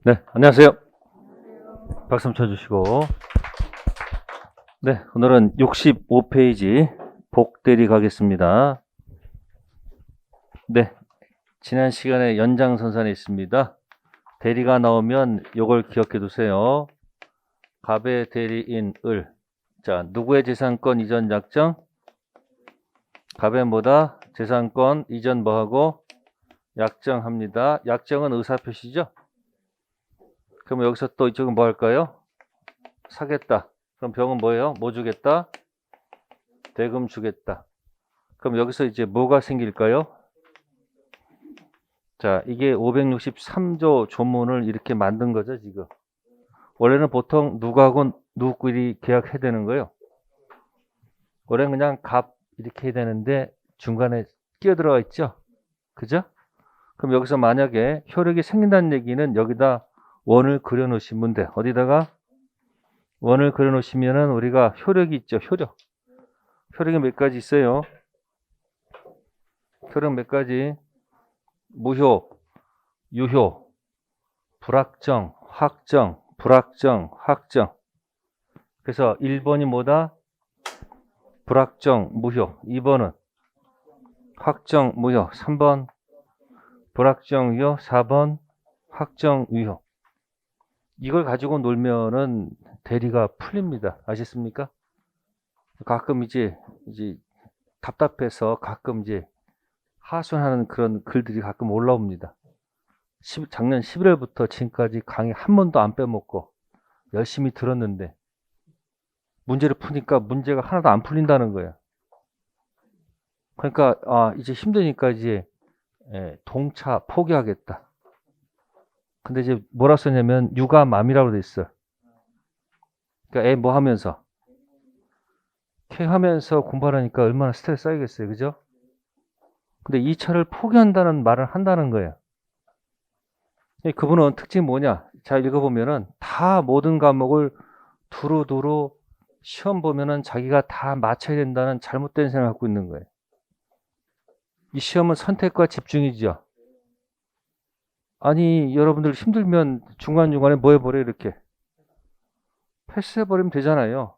네, 안녕하세요. 박수 한번 쳐주시고. 네, 오늘은 65페이지 복대리 가겠습니다. 네, 지난 시간에 연장선상에 있습니다. 대리가 나오면 요걸 기억해 두세요. 갑의 대리인 을. 자, 누구의 재산권 이전 약정? 갑의 뭐다? 재산권 이전 뭐하고? 약정합니다. 약정은 의사표시죠? 그럼 여기서 또 이쪽은 뭐 할까요? 사겠다. 그럼 병은 뭐예요? 뭐 주겠다? 대금 주겠다. 그럼 여기서 이제 뭐가 생길까요? 자, 이게 563조 조문을 이렇게 만든 거죠, 지금. 원래는 보통 누구하고 누구끼리 계약해야 되는 거예요. 원래는 그냥 갑 이렇게 해야 되는데 중간에 끼어들어가 있죠. 그죠? 그럼 여기서 만약에 효력이 생긴다는 얘기는 여기다 원을 그려 놓으시면 돼. 어디다가? 원을 그려 놓으시면은 우리가 효력이 있죠, 효력. 효력이 몇 가지 있어요? 효력 몇 가지? 무효, 유효, 불확정, 확정, 불확정, 확정. 그래서 1번이 뭐다? 불확정, 무효. 2번은 확정, 무효. 3번 불확정, 유효. 4번 확정, 유효. 이걸 가지고 놀면은 대리가 풀립니다. 아셨습니까? 가끔 이제 답답해서 가끔 이제 하소연하는 그런 글들이 가끔 올라옵니다. 작년 11월부터 지금까지 강의 한 번도 안 빼먹고 열심히 들었는데 문제를 푸니까 문제가 하나도 안 풀린다는 거예요. 그러니까 이제 힘드니까 이제 동차 포기하겠다. 근데 이제 뭐라 썼냐면 육아맘이라고 돼 있어. 그러니까 애 뭐 하면서 하면서 공부하니까 얼마나 스트레스 쌓이겠어요, 그죠? 근데 이 차를 포기한다는 말을 한다는 거예요. 그분은 특징이 뭐냐? 잘 읽어보면은 다 모든 과목을 두루두루 시험 보면은 자기가 다 맞춰야 된다는 잘못된 생각을 갖고 있는 거예요. 이 시험은 선택과 집중이죠. 아니, 여러분들 힘들면 중간중간에 뭐 해버려, 이렇게. 패스해버리면 되잖아요.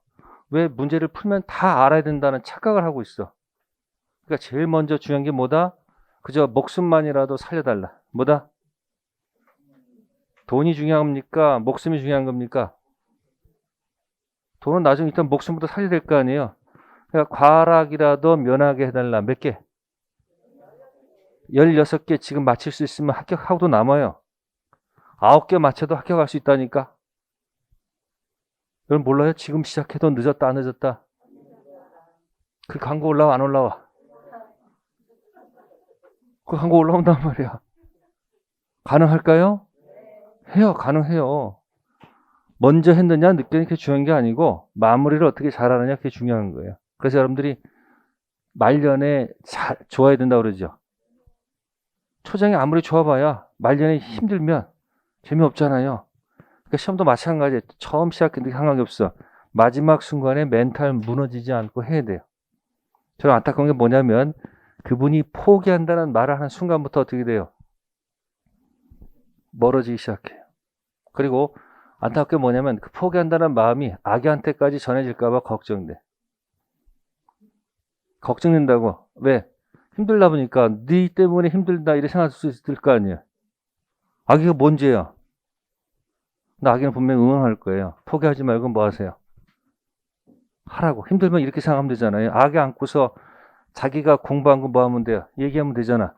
왜 문제를 풀면 다 알아야 된다는 착각을 하고 있어. 그러니까 제일 먼저 중요한 게 뭐다? 그저 목숨만이라도 살려달라. 뭐다? 돈이 중요한 겁니까? 목숨이 중요한 겁니까? 돈은 나중에 일단 목숨부터 살려야 될 거 아니에요. 그러니까 과락이라도 면하게 해달라. 몇 개? 16개 지금 맞힐 수 있으면 합격하고도 남아요. 9개 맞춰도 합격할 수 있다니까. 여러분 몰라요? 지금 시작해도 늦었다 안 늦었다. 그 광고 올라와 안 올라와? 그 광고 올라온단 말이야. 가능할까요? 해요. 가능해요. 먼저 했느냐 늦게 그게 중요한 게 아니고 마무리를 어떻게 잘하느냐 그게 중요한 거예요. 그래서 여러분들이 말년에 잘 좋아야 된다고 그러죠. 초장이 아무리 좋아봐야 말년에 힘들면 재미없잖아요. 그러니까 시험도 마찬가지예요. 처음 시작했는데 상관이 없어. 마지막 순간에 멘탈 무너지지 않고 해야 돼요. 저는 안타까운 게 뭐냐면 그분이 포기한다는 말을 하는 순간부터 어떻게 돼요? 멀어지기 시작해요. 그리고 안타까운 게 뭐냐면 그 포기한다는 마음이 아기한테까지 전해질까 봐 걱정돼. 걱정된다고. 왜? 힘들다 보니까 네 때문에 힘들다 이렇게 생각할 수 있을 거 아니에요. 아기가 뭔 죄야? 나 아기는 분명히 응원할 거예요. 포기하지 말고 뭐 하세요? 하라고. 힘들면 이렇게 생각하면 되잖아요. 아기 안고서 자기가 공부한 거 뭐 하면 돼요? 얘기하면 되잖아.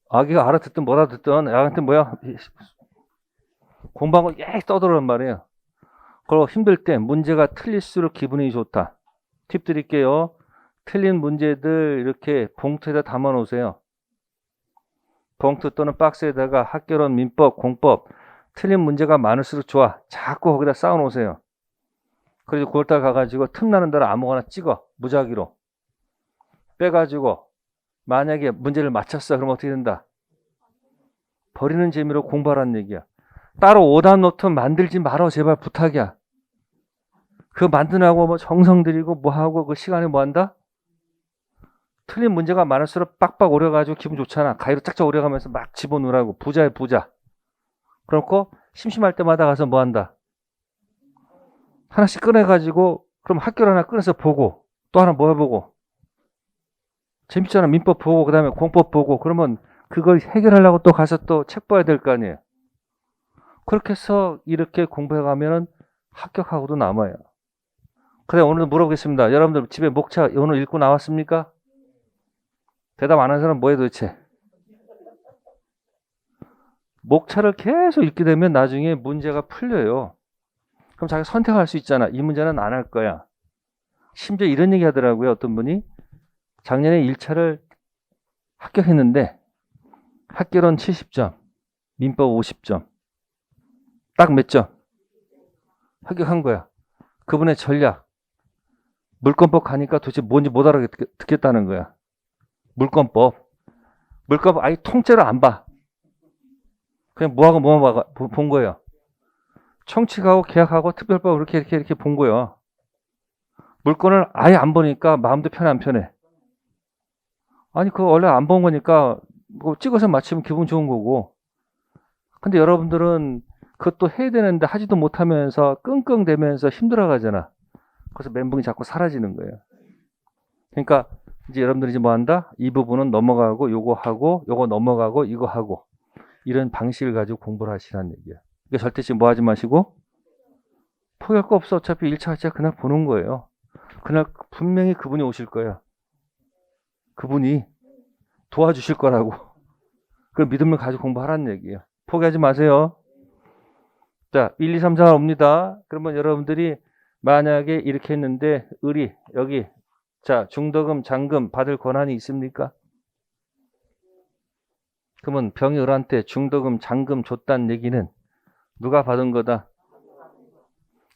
아기가 알아듣든 못 알아듣든 아기한테 뭐야? 공부한 걸 떠들란 말이에요. 그리고 힘들 때 문제가 틀릴수록 기분이 좋다. 팁 드릴게요. 틀린 문제들 이렇게 봉투에다 담아 놓으세요. 봉투 또는 박스에다가 학개론, 민법, 공법 틀린 문제가 많을수록 좋아. 자꾸 거기다 쌓아 놓으세요. 그래서 9월달 가가지고 틈나는 대로 아무거나 찍어. 무작위로. 빼가지고 만약에 문제를 맞췄어. 그럼 어떻게 된다? 버리는 재미로 공부하라는 얘기야. 따로 오답 노트 만들지 말어. 제발 부탁이야. 그거 만드라고 뭐 정성 들이고 뭐 하고 그 시간에 뭐 한다? 틀린 문제가 많을수록 빡빡 오려가지고 기분 좋잖아. 가위로 짝짝 오려가면서 막 집어넣으라고. 부자야 부자. 그렇고 심심할 때마다 가서 뭐 한다? 하나씩 꺼내가지고 그럼 학교를 하나 꺼내서 보고 또 하나 뭐 해보고 재밌잖아. 민법 보고 그다음에 공법 보고 그러면 그걸 해결하려고 또 가서 또 책 봐야 될 거 아니에요. 그렇게 해서 이렇게 공부해가면은 합격하고도 남아요. 그래 오늘도 물어보겠습니다. 여러분들 집에 목차 오늘 읽고 나왔습니까? 대답 안 한 사람 뭐해 도대체? 목차를 계속 읽게 되면 나중에 문제가 풀려요. 그럼 자기가 선택할 수 있잖아. 이 문제는 안 할 거야. 심지어 이런 얘기 하더라고요. 어떤 분이 작년에 1차를 합격했는데 학개론 70점, 민법 50점. 딱 몇 점? 합격한 거야. 그분의 전략. 물권법 가니까 도대체 뭔지 못 알아듣겠다는 거야. 물권법 아예 통째로 안 봐. 그냥 뭐하고 뭐만 본 거예요. 청칙하고 계약하고 특별법 이렇게 본 거예요. 물건을 아예 안 보니까 마음도 편해 안 편해? 아니 그거 원래 안 본 거니까 뭐 찍어서 맞추면 기분 좋은 거고. 근데 여러분들은 그것도 해야 되는데 하지도 못하면서 끙끙대면서 힘들어가잖아. 그래서 멘붕이 자꾸 사라지는 거예요. 그러니까 이제 여러분들이 이제 뭐 한다? 이 부분은 넘어가고 요거 하고 요거 넘어가고 이거 하고 이런 방식을 가지고 공부를 하시라는 얘기야. 그러니까 절대 지금 뭐 하지 마시고 포기할 거 없어. 어차피 1차, 2차 그날 보는 거예요. 그날 분명히 그분이 오실 거야. 그분이 도와주실 거라고. 그 믿음을 가지고 공부하라는 얘기예요. 포기하지 마세요. 자, 1, 2, 3, 4 옵니다. 그러면 여러분들이 만약에 이렇게 했는데 의리 여기 자 중도금 잔금 받을 권한이 있습니까? 그러면 병이 을한테 중도금 잔금 줬다는 얘기는 누가 받은 거다?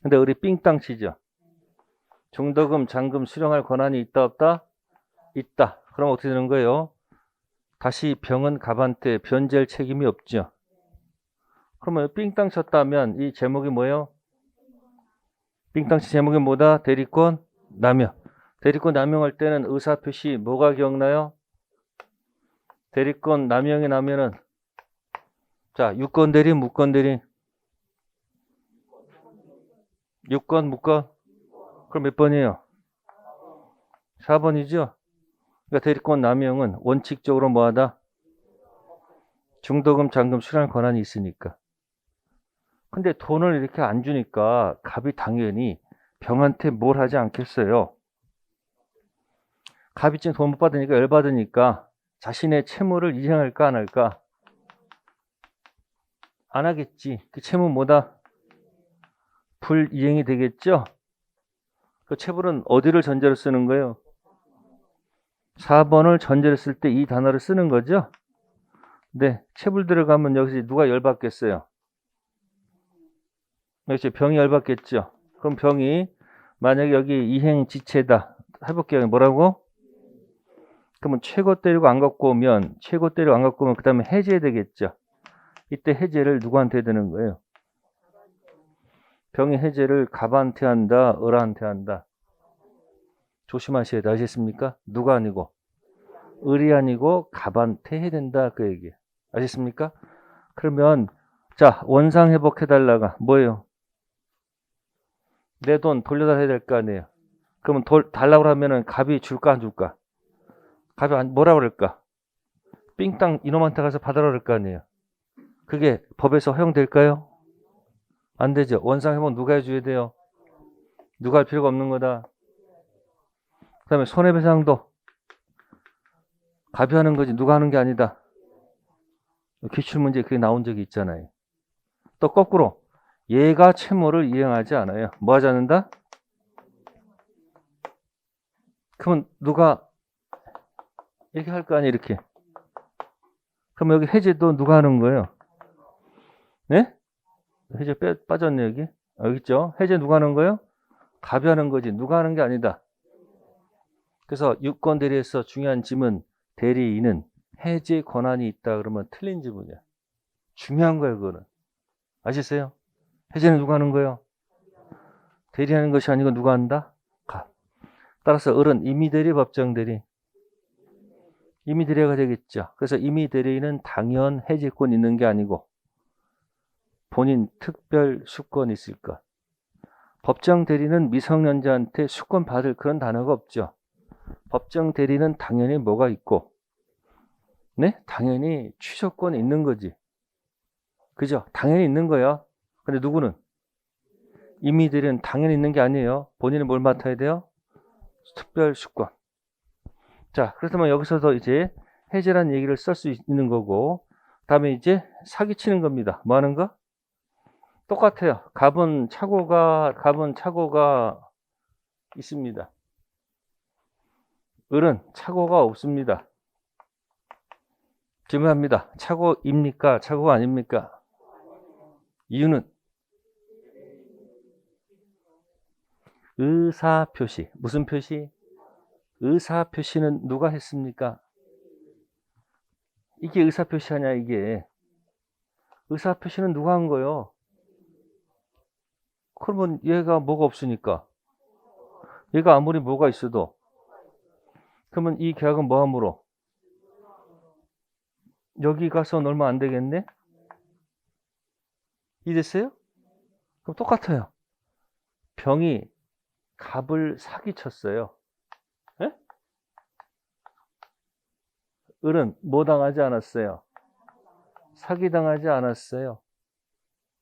근데 의리 삥땅 치죠. 중도금 잔금 수령할 권한이 있다 없다? 있다. 그럼 어떻게 되는 거예요? 다시 병은 갑한테 변제할 책임이 없죠. 그러면 삥땅 쳤다면 이 제목이 뭐예요? 삥땅 친 제목이 뭐다? 대리권 남용. 대리권 남용할 때는 의사표시 뭐가 기억나요? 대리권 남용이 나면은 자 유권 대리 무권 대리 유권 무권 그럼 몇 번이에요? 4번이죠. 그러니까 대리권 남용은 원칙적으로 뭐하다? 중도금 잔금 수령할 권한이 있으니까. 근데 돈을 이렇게 안 주니까 갑이 당연히 병한테 뭘 하지 않겠어요. 갑이 지금 돈 못 받으니까 열받으니까 자신의 채무를 이행할까 안 할까? 안 하겠지. 그 채무 뭐다? 불이행이 되겠죠? 그 채불은 어디를 전제로 쓰는 거예요? 4번을 전제로 쓸 때 이 단어를 쓰는 거죠? 네, 채불 들어가면 여기서 누가 열받겠어요? 역시 병이 열받겠죠? 그럼 병이 만약에 여기 이행지체다. 해볼게요. 뭐라고? 그러면 최고 때리고 안 갖고 오면 그 다음에 해제되겠죠? 이때 해제를 누구한테 해야 되는 거예요? 병의 해제를 갑한테 한다, 을한테 한다. 조심하셔야 돼. 아셨습니까? 누가 아니고 을이 아니고 갑한테 해야 된다. 그 얘기. 아셨습니까? 그러면 자 원상 회복해달라가 뭐예요? 내 돈 돌려달라야 될 거 아니에요. 그러면 달라고 하면은 갑이 줄까 안 줄까? 갑이 뭐라 그럴까? 삥땅 이놈한테 가서 받아라 그럴 거 아니에요. 그게 법에서 허용될까요? 안 되죠. 원상 회복 누가 해줘야 돼요? 누가 할 필요가 없는 거다. 그 다음에 손해배상도 갑이 하는 거지 누가 하는 게 아니다. 기출문제 그게 나온 적이 있잖아요. 또 거꾸로 얘가 채무를 이행하지 않아요. 뭐 하지 않는다? 그러면 누가 이렇게 할 거 아니에요. 이렇게. 그럼 여기 해제도 누가 하는 거예요? 네? 해제 빠졌네 여기. 여기 있죠. 해제 누가 하는 거예요? 갑이 하는 거지 누가 하는 게 아니다. 그래서 유권 대리에서 중요한 짐은 대리인은 해제 권한이 있다 그러면 틀린 지문이야. 중요한 거예요 그거는. 아시겠어요? 해제는 누가 하는 거예요? 대리하는 것이 아니고 누가 한다? 갑. 따라서 을은 임의대리 법정대리. 임의대리가 되겠죠. 그래서 임의대리인은 당연 해제권 있는 게 아니고 본인 특별 수권이 있을까? 법정 대리는 미성년자한테 수권 받을 그런 단어가 없죠. 법정 대리는 당연히 뭐가 있고, 네? 당연히 취소권이 있는 거지. 그죠? 당연히 있는 거야. 근데 누구는? 임의대리는 당연히 있는 게 아니에요. 본인은 뭘 맡아야 돼요? 특별 수권. 자, 그렇다면 여기서도 이제 해제란 얘기를 쓸 수 있는 거고, 다음에 이제 사기치는 겁니다. 뭐 하는 거? 똑같아요. 갑은 착오가 있습니다. 을은 착오가 없습니다. 질문합니다. 착오입니까? 착오가 아닙니까? 이유는 의사표시. 무슨 표시? 의사표시는 누가 했습니까? 이게 의사표시하냐 이게. 의사표시는 누가 한 거요? 그러면 얘가 뭐가 없으니까. 얘가 아무리 뭐가 있어도. 그러면 이 계약은 뭐함으로? 여기 가서 얼마 안 되겠네? 이랬어요? 그럼 똑같아요. 병이 갑을 사기쳤어요. 에? 을은 뭐 당하지 않았어요? 사기당하지 않았어요.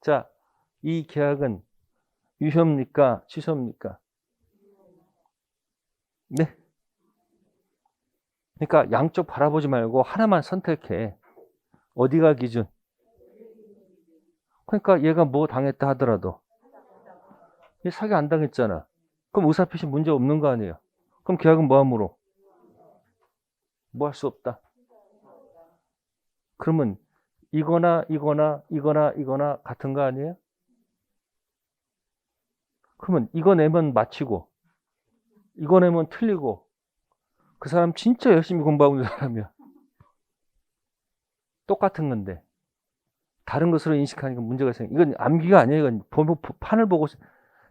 자, 이 계약은 유효입니까? 취소입니까? 네. 그러니까 양쪽 바라보지 말고 하나만 선택해. 어디가 기준? 그러니까 얘가 뭐 당했다 하더라도 얘 사기 안 당했잖아. 그럼 의사표시 문제 없는 거 아니에요. 그럼 계약은 뭐함으로? 뭐 할 수 없다. 그러면 이거나 같은 거 아니에요? 그러면 이거 내면 마치고 이거 내면 틀리고 그 사람 진짜 열심히 공부하고 있는 사람이야. 똑같은 건데 다른 것으로 인식하니까 문제가 생겨. 이건 암기가 아니에요. 이건 판을 보고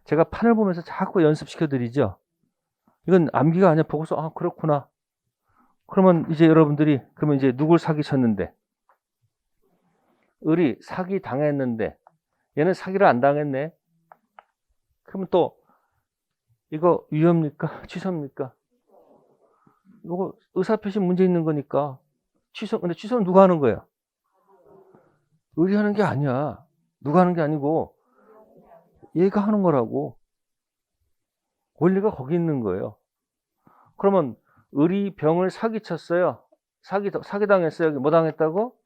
제가 판을 보면서 자꾸 연습시켜 드리죠. 이건 암기가 아니야. 보고서 아 그렇구나. 그러면 이제 여러분들이 그러면 이제 누굴 사기쳤는데 을이 사기 당했는데 얘는 사기를 안 당했네. 그러면 또 이거 유효입니까? 취소입니까? 이거 의사표시 문제 있는 거니까 취소. 근데 취소는 누가 하는 거예요? 을이 하는 게 아니야. 누가 하는 게 아니고 얘가 하는 거라고. 원리가 거기 있는 거예요. 그러면 을이 병을 사기쳤어요. 사기당했어요. 뭐 당했다고?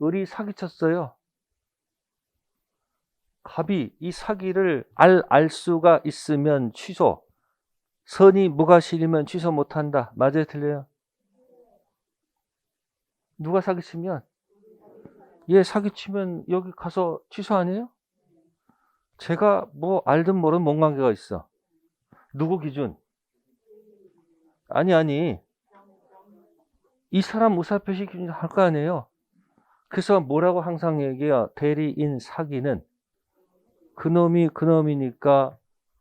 을이 사기쳤어요. 갑이 이 사기를 알 수가 있으면 취소. 선이 무과실이면 취소 못한다. 맞아요? 틀려요? 누가 사기치면? 얘 사기치면 여기 가서 취소 아니에요? 제가 뭐 알든 모르든 뭔 관계가 있어. 누구 기준? 아니. 이 사람 의사표시 기준 할 거 아니에요? 그래서 뭐라고 항상 얘기해요? 대리인 사기는 그놈이니까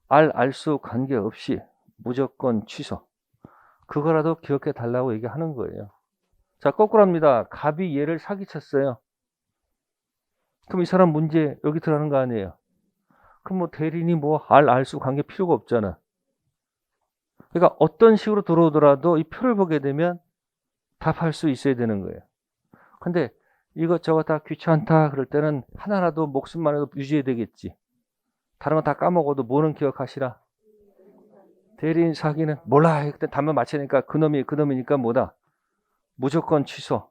알수 관계없이 무조건 취소. 그거라도 기억해 달라고 얘기하는 거예요. 자, 거꾸로 합니다. 갑이 얘를 사기쳤어요. 그럼 이 사람 문제 여기 들어가는 거 아니에요? 그럼 뭐 대리인이 뭐 알수 관계 필요가 없잖아. 그러니까 어떤 식으로 들어오더라도 이 표를 보게 되면 답할 수 있어야 되는 거예요. 근데 이것저것 다 귀찮다 그럴 때는 하나라도 목숨만 해도 유지해야 되겠지. 다른 건 다 까먹어도 뭐는 기억하시라? 대리인 사기는 몰라. 그때 답만 맞히니까 그놈이니까 뭐다? 무조건 취소.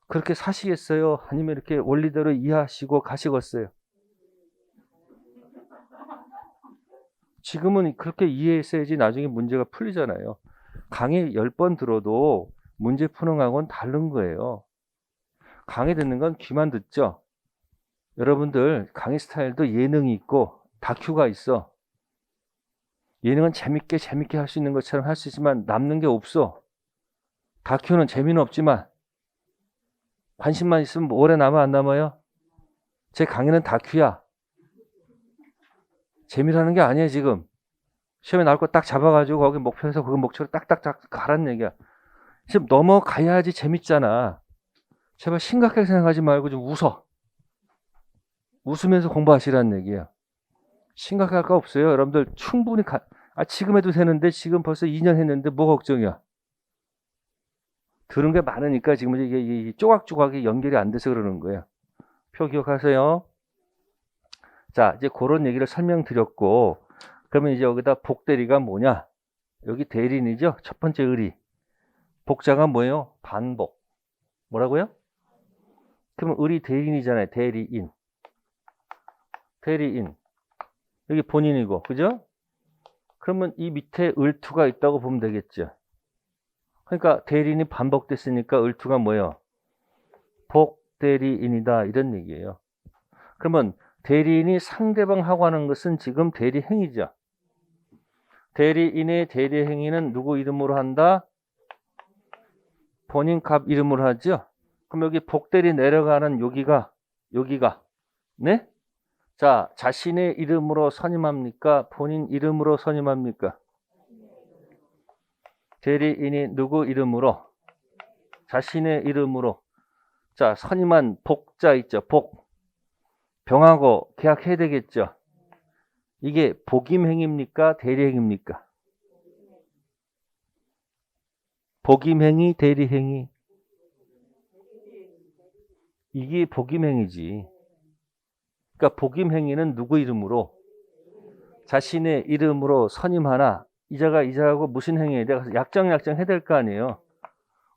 그렇게 사시겠어요? 아니면 이렇게 원리대로 이해하시고 가시겠어요? 지금은 그렇게 이해했어야지 나중에 문제가 풀리잖아요. 강의 10번 들어도 문제 푸는 거하고는 다른 거예요. 강의 듣는 건 귀만 듣죠. 여러분들 강의 스타일도 예능이 있고 다큐가 있어. 예능은 재밌게 할 수 있는 것처럼 할 수 있지만 남는 게 없어. 다큐는 재미는 없지만 관심만 있으면 뭐 오래 남아 안 남아요? 제 강의는 다큐야. 재미라는 게 아니에요 지금. 시험에 나올 거 딱 잡아가지고 거기 목표에서 그 목표를 딱딱딱 가라는 얘기야. 지금 넘어가야지 재밌잖아. 제발 심각하게 생각하지 말고 좀 웃어. 웃으면서 공부하시라는 얘기예요. 심각할 거 없어요. 여러분들 충분히 지금 해도 되는데 지금 벌써 2년 했는데 뭐 걱정이야. 들은 게 많으니까 지금 이게 조각조각이 연결이 안 돼서 그러는 거예요. 표 기억하세요. 자, 이제 그런 얘기를 설명드렸고, 그러면 이제 여기다 복대리가 뭐냐? 여기 대리인이죠? 첫 번째 의리. 복자가 뭐예요? 반복. 뭐라고요? 그러면 의리 대리인이잖아요. 대리인. 대리인. 여기 본인이고, 그죠? 그러면 이 밑에 을투가 있다고 보면 되겠죠. 그러니까 대리인이 반복됐으니까 을투가 뭐예요? 복대리인이다. 이런 얘기예요. 그러면 대리인이 상대방하고 하는 것은 지금 대리행위죠. 대리인의 대리행위는 누구 이름으로 한다? 본인 값 이름으로 하죠. 그럼 여기 복대리 내려가는 여기가 네? 자, 자신의 이름으로 선임합니까? 본인 이름으로 선임합니까? 대리인이 누구 이름으로? 자신의 이름으로. 자, 선임한 복자 있죠. 복. 병하고 계약해야 되겠죠. 이게 복임행위입니까? 대리행위입니까? 복임행위, 대리행위. 이게 복임행위지. 그러니까 복임행위는 누구 이름으로? 자신의 이름으로 선임하나, 이자하고 무슨 행위에 내가 약정 해야 될 거 아니에요.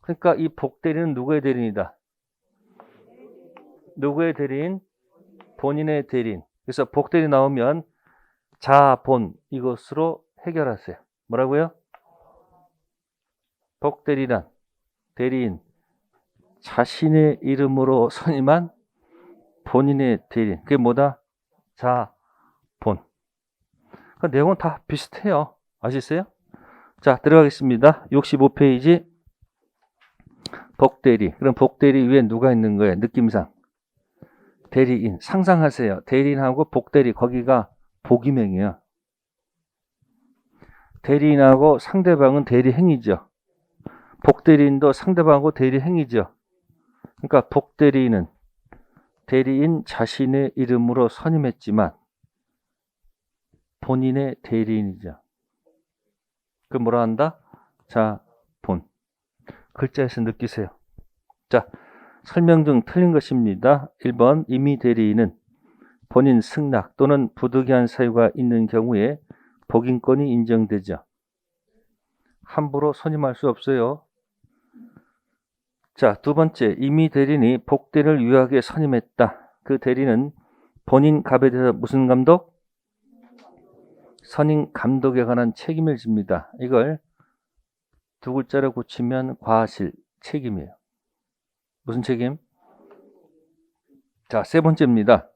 그러니까 이 복대리는 누구의 대리인이다? 누구의 대리인? 본인의 대리인. 그래서 복대리 나오면 자본 이것으로 해결하세요. 뭐라고요? 복대리란 대리인, 자신의 이름으로 선임한 본인의 대리인. 그게 뭐다? 자본. 그 내용은 다 비슷해요. 아시겠어요? 자, 들어가겠습니다. 65페이지. 복대리. 그럼 복대리 위에 누가 있는 거예요? 느낌상. 대리인. 상상하세요. 대리인하고 복대리. 거기가 복임행이에요. 대리인하고 상대방은 대리행위죠. 복대리인도 상대방하고 대리행위죠. 그러니까 복대리인은 대리인 자신의 이름으로 선임했지만 본인의 대리인이죠. 그 뭐라 한다? 자, 본. 글자에서 느끼세요. 자, 설명 중 틀린 것입니다. 1번 임의 대리인은 본인 승낙 또는 부득이한 사유가 있는 경우에 복인권이 인정되죠. 함부로 선임할 수 없어요. 자, 두 번째, 임의 대리인이 복대를 유효하게 선임했다. 그 대리는 본인 갑에 대해서 무슨 감독? 선임 감독에 관한 책임을 집니다. 이걸 두 글자로 고치면 과실 책임이에요. 무슨 책임? 자, 세 번째입니다.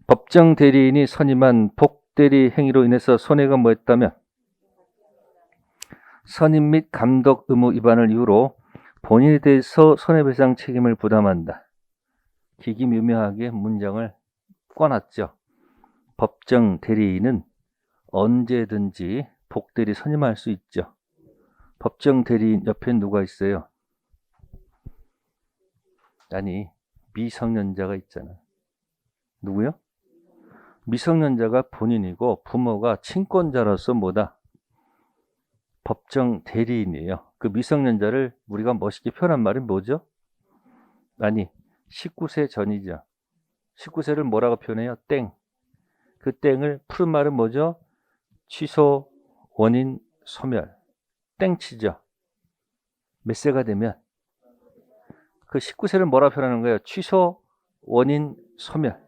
법정 대리인이 선임한 복대리 행위로 인해서 손해가 뭐였다면 선임 및 감독 의무 위반을 이유로 본인에 대해서 손해배상 책임을 부담한다. 기기묘묘하게 문장을 꿔놨죠. 법정 대리인은 언제든지 복대리 선임할 수 있죠. 법정 대리인 옆에 누가 있어요? 아니, 미성년자가 있잖아. 누구요? 미성년자가 본인이고 부모가 친권자로서 뭐다? 법정 대리인이에요. 그 미성년자를 우리가 멋있게 표현한 말이 뭐죠? 아니, 19세 전이죠. 19세를 뭐라고 표현해요? 땡. 그 땡을 푸른 말은 뭐죠? 취소, 원인, 소멸. 땡치죠. 몇 세가 되면 그 19세를 뭐라고 표현하는 거예요? 취소, 원인, 소멸.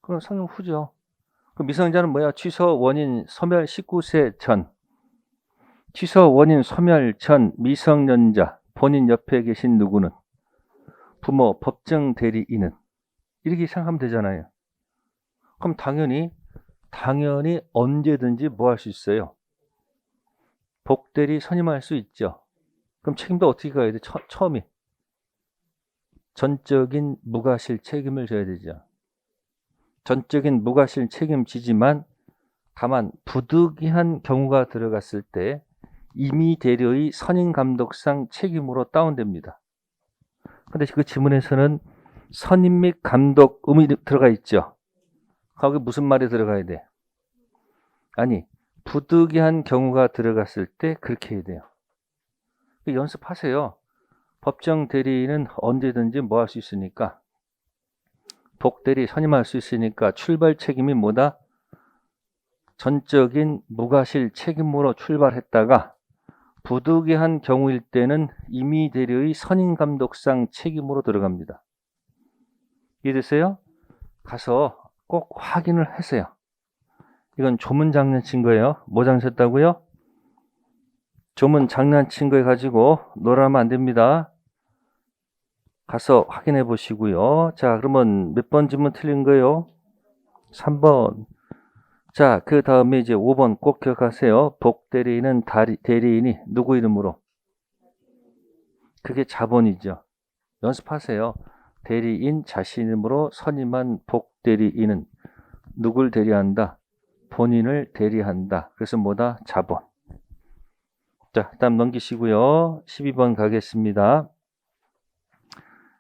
그럼 성형 후죠. 그 미성년자는 뭐야? 취소, 원인, 소멸 19세 전. 취소, 원인, 소멸 전 미성년자. 본인 옆에 계신 누구는? 부모, 법정 대리인은. 이렇게 생각하면 되잖아요. 그럼 당연히 언제든지 뭐 할 수 있어요? 복대리 선임할 수 있죠. 그럼 책임도 어떻게 가야 돼? 처음이. 전적인 무과실 책임을 져야 되죠. 전적인 무과실 책임지지만 다만 부득이한 경우가 들어갔을 때 임의 대리의 선임 감독상 책임으로 다운됩니다. 근데 그 지문에서는 선임 및 감독 음이 들어가 있죠. 거기 무슨 말이 들어가야 돼? 아니, 부득이한 경우가 들어갔을 때 그렇게 해야 돼요. 연습하세요. 법정 대리인은 언제든지 뭐 할 수 있으니까, 복대리 선임할 수 있으니까 출발 책임이 뭐다? 전적인 무과실 책임으로 출발했다가 부득이한 경우일 때는 임의 대리의 선임 감독상 책임으로 들어갑니다. 이해되세요? 가서 꼭 확인을 하세요. 이건 조문 장난친 거예요. 뭐 장난쳤다고요? 조문 장난친 거 가지고 놀아면 안 됩니다. 가서 확인해 보시고요. 자, 그러면 몇 번 질문 틀린 거예요? 3번. 자, 그 다음에 이제 5번 꼭 기억하세요. 복대리인은 대리인이 누구 이름으로? 그게 자본이죠. 연습하세요. 대리인 자신 이름으로 선임한 복대리인은 누굴 대리한다? 본인을 대리한다. 그래서 뭐다? 자본. 자, 다음 넘기시고요. 12번 가겠습니다.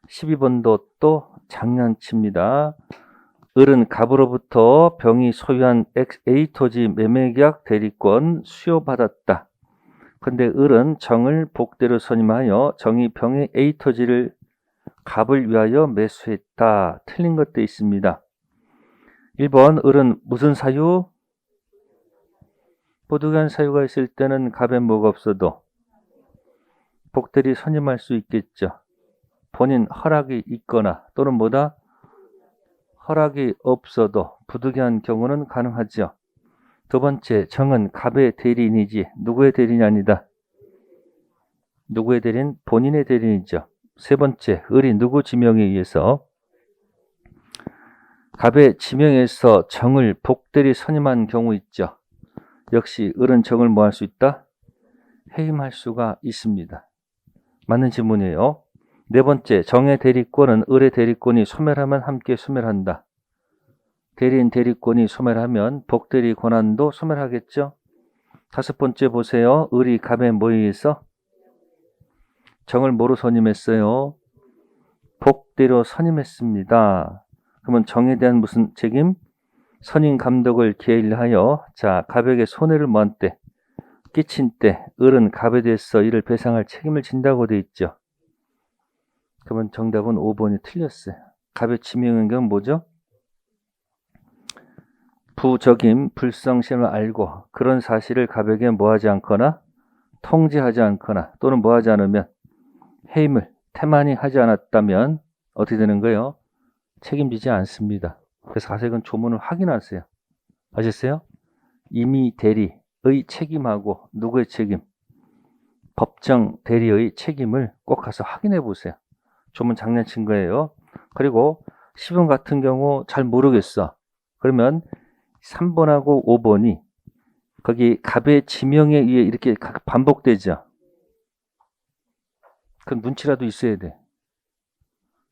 12번도 또 장난칩니다. 을은 갑으로부터 병이 소유한 A 토지 매매계약 대리권 수여받았다. 근데 을은 정을 복대로 선임하여 정이 병의 A 토지를 갑을 위하여 매수했다. 틀린 것도 있습니다. 1번 을은 무슨 사유? 부득이한 사유가 있을 때는 갑에 뭐가 없어도 복대리 선임할 수 있겠죠. 본인 허락이 있거나 또는 뭐다? 허락이 없어도 부득이한 경우는 가능하죠. 두 번째, 정은 갑의 대리인이지 누구의 대리인이 아니다. 누구의 대리인? 본인의 대리인이죠. 세 번째, 을이 누구 지명에 의해서? 갑의 지명에서 정을 복대리 선임한 경우 있죠. 역시 을은 정을 뭐 할 수 있다? 해임할 수가 있습니다. 맞는 질문이에요. 네 번째, 정의 대리권은 을의 대리권이 소멸하면 함께 소멸한다. 대리인 대리권이 소멸하면 복대리 권한도 소멸하겠죠. 다섯 번째 보세요. 을이 갑의 뭐에 의해서? 정을 뭐로 선임했어요? 복대로 선임했습니다. 그러면 정에 대한 무슨 책임? 선임 감독을 기일하여 자 갑에게 손해를 뭔 때? 끼친 때 을은 갑에 대해서 이를 배상할 책임을 진다고 돼 있죠. 그러면 정답은 5번이 틀렸어요. 갑의 지명행위는 뭐죠? 부적임, 불성심을 알고 그런 사실을 갑에게 뭐하지 않거나 통지하지 않거나 또는 뭐하지 않으면 해임을 태만히 하지 않았다면 어떻게 되는 거예요? 책임지지 않습니다. 그래서 가서 이건 조문을 확인하세요. 아셨어요? 임의 대리의 책임하고 누구의 책임? 법정 대리의 책임을 꼭 가서 확인해 보세요. 조문 장난친 거예요. 그리고 10번 같은 경우 잘 모르겠어. 그러면 3번하고 5번이 거기 갑의 지명에 의해 이렇게 반복되죠. 그 눈치라도 있어야 돼.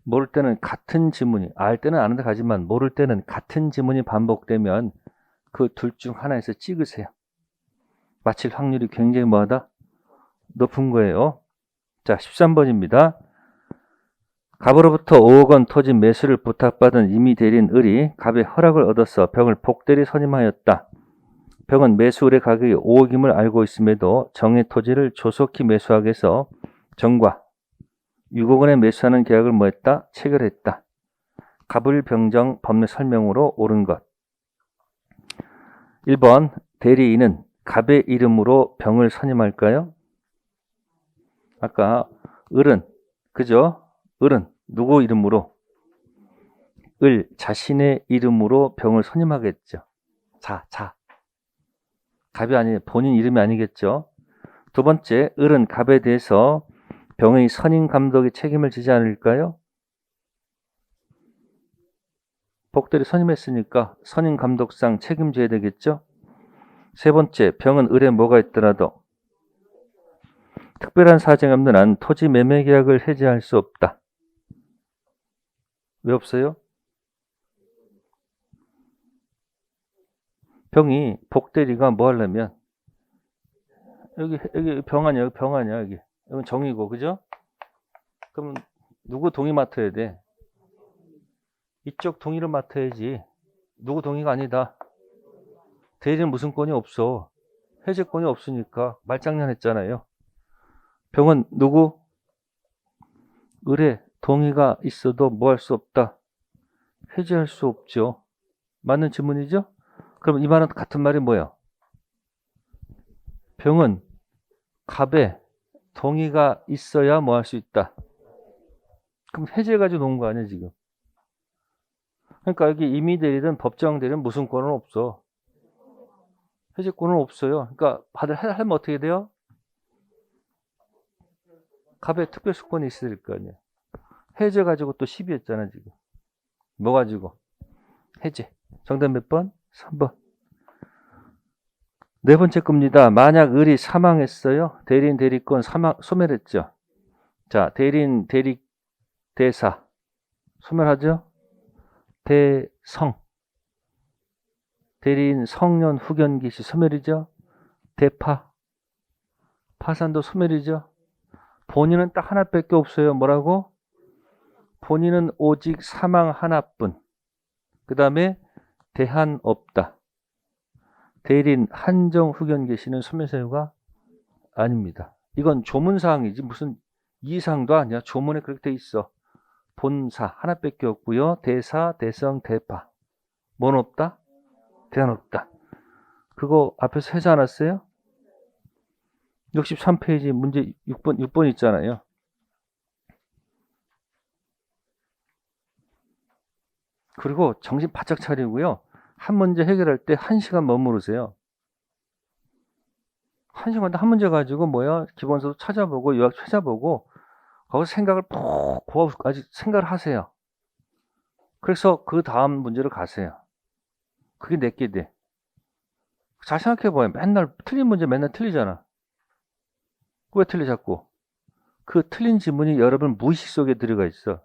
모를 때는 같은 지문이, 알 때는 아는데 가지만 모를 때는 같은 지문이 반복되면 그 둘 중 하나에서 찍으세요. 맞힐 확률이 굉장히 뭐하다? 높은 거예요. 자, 13번입니다. 갑으로부터 5억 원 토지 매수를 부탁받은 임의 대리인 을이 갑의 허락을 얻어서 병을 복대리 선임하였다. 병은 매수 을의 가격이 5억임을 알고 있음에도 정의 토지를 조속히 매수하기 위해서 정과 6억 원에 매수하는 계약을 뭐했다? 체결했다. 갑을 병정 법률 설명으로 옳은 것. 1번 대리인은 갑의 이름으로 병을 선임할까요? 아까 을은 그죠? 을은 누구 이름으로? 을 자신의 이름으로 병을 선임하겠죠. 자. 갑이 아니 본인 이름이 아니겠죠. 두 번째, 을은 갑에 대해서 병의 선임 감독의 책임을 지지 않을까요? 복대리 선임했으니까 선임 감독상 책임져야 되겠죠. 세 번째, 병은 을에 뭐가 있더라도 특별한 사정이 없는 한 토지 매매 계약을 해지할 수 없다. 왜 없어요? 병이 복대리가 뭐 하려면 여기 병 아니야, 여기. 이건 정이고, 그죠? 그러면 누구 동의 맡아야 돼? 이쪽 동의를 맡아야지. 누구 동의가 아니다. 대리는 무슨 권이 없어. 해제권이 없으니까 말장난했잖아요. 병은 누구? 의뢰 동의가 있어도 뭐 할 수 없다. 해제할 수 없죠. 맞는 질문이죠? 그럼 이 말은 같은 말이 뭐예요? 병은 갑의 동의가 있어야 뭐 할 수 있다. 그럼 해제 가지고 놓은 거 아니야 지금. 그러니까 여기 임의 대리든 법정 대리든 무슨 권은 없어. 해제권은 없어요. 그러니까 하면 어떻게 돼요? 갑의 특별수권이 있어야 될 거 아니야. 해제 가지고 또 시비했잖아 지금. 뭐 가지고? 해제. 정답 몇 번? 3번. 네 번째 겁니다. 만약 을이 사망했어요. 대리인 대리권 소멸했죠. 자, 대리인 대리 대사 소멸하죠. 대성 대리인 성년 후견기시 소멸이죠. 대파 파산도 소멸이죠. 본인은 딱 하나밖에 없어요. 뭐라고? 본인은 오직 사망 하나뿐. 그 다음에 대한 없다. 대리인 한정 후견 계시는 소멸사유가 아닙니다. 이건 조문사항이지 무슨 이상도 아니야. 조문에 그렇게 돼 있어. 본사 하나밖에 없고요. 대사, 대성, 대파. 뭔 없다? 대한 없다. 그거 앞에서 하지 않았어요? 63페이지 문제 6번 있잖아요. 그리고 정신 바짝 차리고요. 한 문제 해결할 때 1시간 머무르세요. 1시간 한 문제 가지고 뭐야? 기본서도 찾아보고 요약 찾아보고 거기서 생각을 푹 아직 생각을 하세요. 그래서 그 다음 문제로 가세요. 그게 내게 돼. 잘 생각해봐요. 맨날 틀린 문제 맨날 틀리잖아. 왜 틀려 자꾸? 그 틀린 지문이 여러분 무의식 속에 들어가 있어.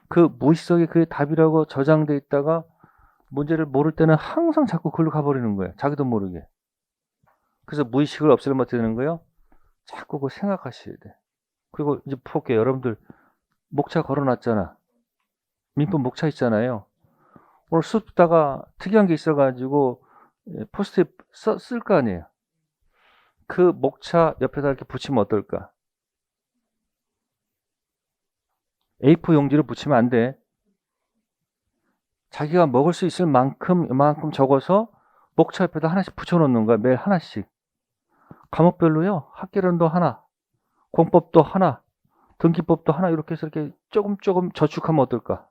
그 무의식 속에 그게 답이라고 저장돼 있다가 문제를 모를 때는 항상 자꾸 글로 가버리는 거예요. 자기도 모르게. 그래서 무의식을 없애려면 어떻게 되는 거예요? 자꾸 그거 생각하셔야 돼. 그리고 이제 볼게요. 여러분들 목차 걸어놨잖아. 민법 목차 있잖아요. 오늘 수업 듣다가 특이한 게 있어가지고 포스트잇 쓸 거 아니에요. 그 목차 옆에다 이렇게 붙이면 어떨까? A4 용지를 붙이면 안 돼. 자기가 먹을 수 있을 만큼 이만큼 적어서 목차 옆에다 하나씩 붙여놓는 거야. 매일 하나씩. 과목별로요. 학계론도 하나, 공법도 하나, 등기법도 하나 이렇게 해서 이렇게 조금 저축하면 어떨까?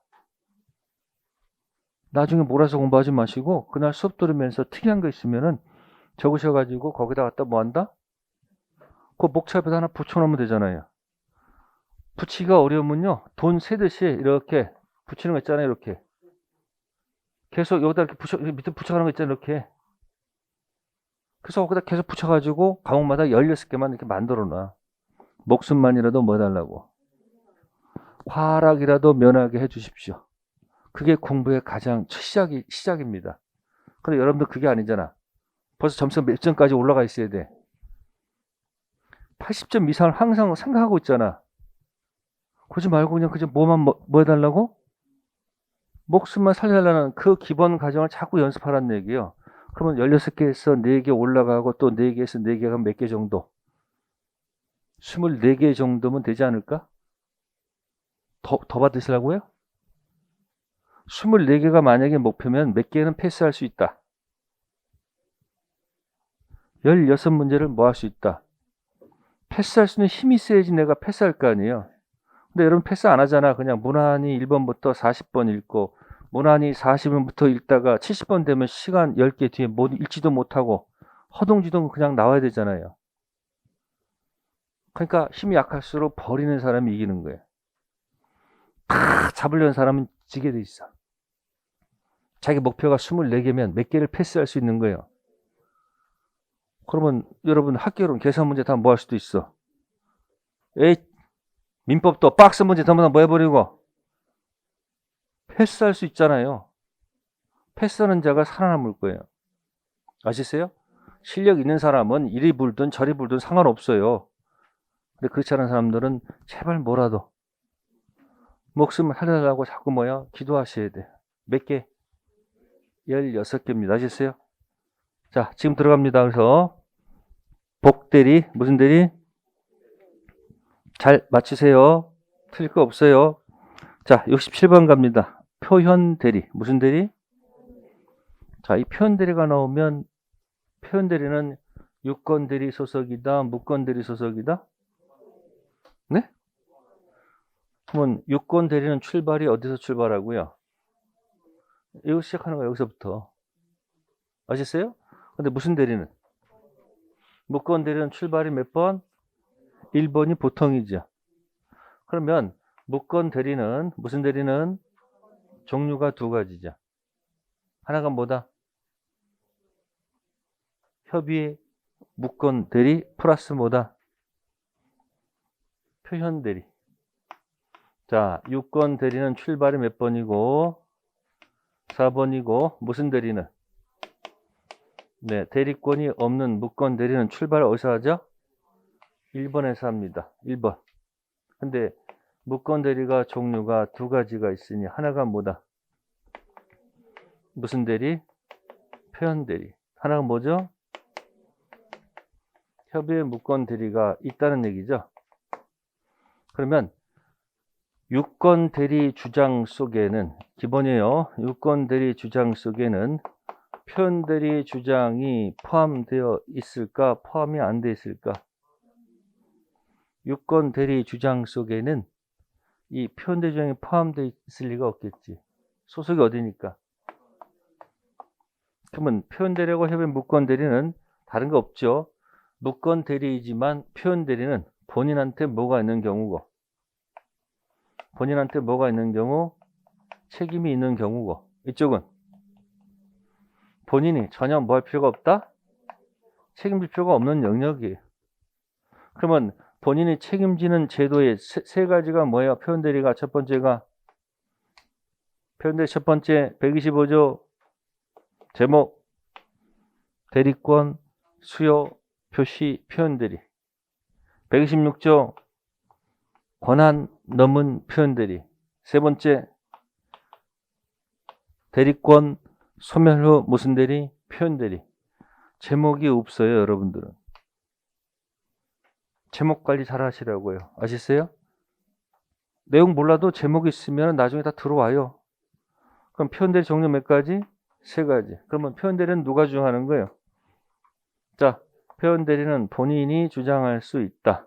나중에 몰아서 공부하지 마시고 그날 수업 들으면서 특이한 거 있으면은 적으셔가지고 거기다 갖다 뭐 한다? 그 목차 옆에다 하나 붙여놓으면 되잖아요. 붙이기가 어려우면요. 돈 세듯이 이렇게 붙이는 거 있잖아요. 이렇게. 계속 여기다 이렇게 밑에 붙여가는 거 있잖아요. 이렇게. 그래서 거기다 계속 붙여가지고 과목마다 16개만 이렇게 만들어놔. 목숨만이라도 뭐 해달라고. 화락이라도 면하게 해주십시오. 그게 공부의 가장 시작입니다. 근데 여러분들 그게 아니잖아. 벌써 점수가 몇 점까지 올라가 있어야 돼. 80점 이상을 항상 생각하고 있잖아. 그러지 말고 그냥 뭐만 뭐 해달라고? 목숨만 살려달라는 그 기본 과정을 자꾸 연습하라는 얘기예요. 그러면 16개에서 4개 올라가고 또 4개에서 4개가 몇 개 정도? 24개 정도면 되지 않을까? 더 받으시라고요? 24개가 만약에 목표면 몇 개는 패스할 수 있다. 16문제를 뭐 할 수 있다. 패스할 수 있는 힘이 있어야지 내가 패스할 거 아니에요. 근데 여러분 패스 안 하잖아. 그냥 무난히 1번부터 40번 읽고 무난히 40번부터 읽다가 70번 되면 시간 10개 뒤에 못 읽지도 못하고 허둥지둥 그냥 나와야 되잖아요. 그러니까 힘이 약할수록 버리는 사람이 이기는 거예요. 다 잡으려는 사람은 지게 돼 있어. 자기 목표가 24개면 몇 개를 패스할 수 있는 거예요. 그러면 여러분 학교론 계산 문제 다 뭐 할 수도 있어. 민법도 박스 문제 전부 다 뭐 해버리고 패스할 수 있잖아요. 패스하는 자가 살아남을 거예요. 아시세요? 실력 있는 사람은 이리 불든 저리 불든 상관없어요. 근데 그렇지 않은 사람들은 제발 뭐라도 목숨을 살려달라고 자꾸 뭐야? 기도하셔야 돼. 몇 개? 16개입니다. 아셨어요? 자, 지금 들어갑니다. 그래서 복대리, 무슨 대리? 잘 맞추세요. 틀릴 거 없어요. 자, 67번 갑니다. 표현 대리, 무슨 대리? 자, 이 표현 대리가 나오면 표현 대리는 유권 대리 소속이다, 무권 대리 소속이다? 네? 그러면 유권 대리는 출발이 어디서 출발하고요? 이거 시작하는 거 여기서부터. 아셨어요? 근데 무슨 대리는? 무권 대리는 출발이 몇 번? 1번이 보통이죠. 그러면 무권 대리는 무슨 대리는 종류가 두 가지죠. 하나가 뭐다? 협의 무권 대리 플러스 뭐다? 표현 대리. 자, 유권 대리는 출발이 몇 번이고 4번이고 무슨 대리는? 네, 대리권이 없는 무권 대리는 출발을 어디서 하죠? 1번에서 합니다. 1번. 근데 무권 대리가 종류가 두 가지가 있으니 하나가 뭐다? 무슨 대리? 표현 대리. 하나가 뭐죠? 협의의 무권 대리가 있다는 얘기죠. 그러면 유권 대리 주장 속에는 기본이에요. 유권 대리 주장 속에는 표현 대리 주장이 포함되어 있을까? 포함이 안 돼 있을까? 유권 대리 주장 속에는 이 표현 대리 주장이 포함되어 있을 리가 없겠지. 소속이 어디니까? 그러면 표현 대리하고 협의 무권 대리는 다른 거 없죠. 무권 대리이지만 표현 대리는 본인한테 뭐가 있는 경우고 본인한테 뭐가 있는 경우? 책임이 있는 경우고 이쪽은 본인이 전혀 뭐 할 필요가 없다? 책임질 필요가 없는 영역이에요. 그러면 본인이 책임지는 제도의 세 가지가 뭐예요? 표현 대리가 첫 번째가 표현 대리 첫 번째 125조 제목 대리권 수요 표시 표현 대리 126조 권한 넘은 표현 대리 세 번째 대리권 소멸 후 무슨 대리? 표현 대리. 제목이 없어요, 여러분들은. 제목 관리 잘 하시라고요. 아시겠어요? 내용 몰라도 제목이 있으면 나중에 다 들어와요. 그럼 표현 대리 종류 몇 가지? 세 가지. 그러면 표현 대리는 누가 주장하는 거예요? 자, 표현 대리는 본인이 주장할 수 있다.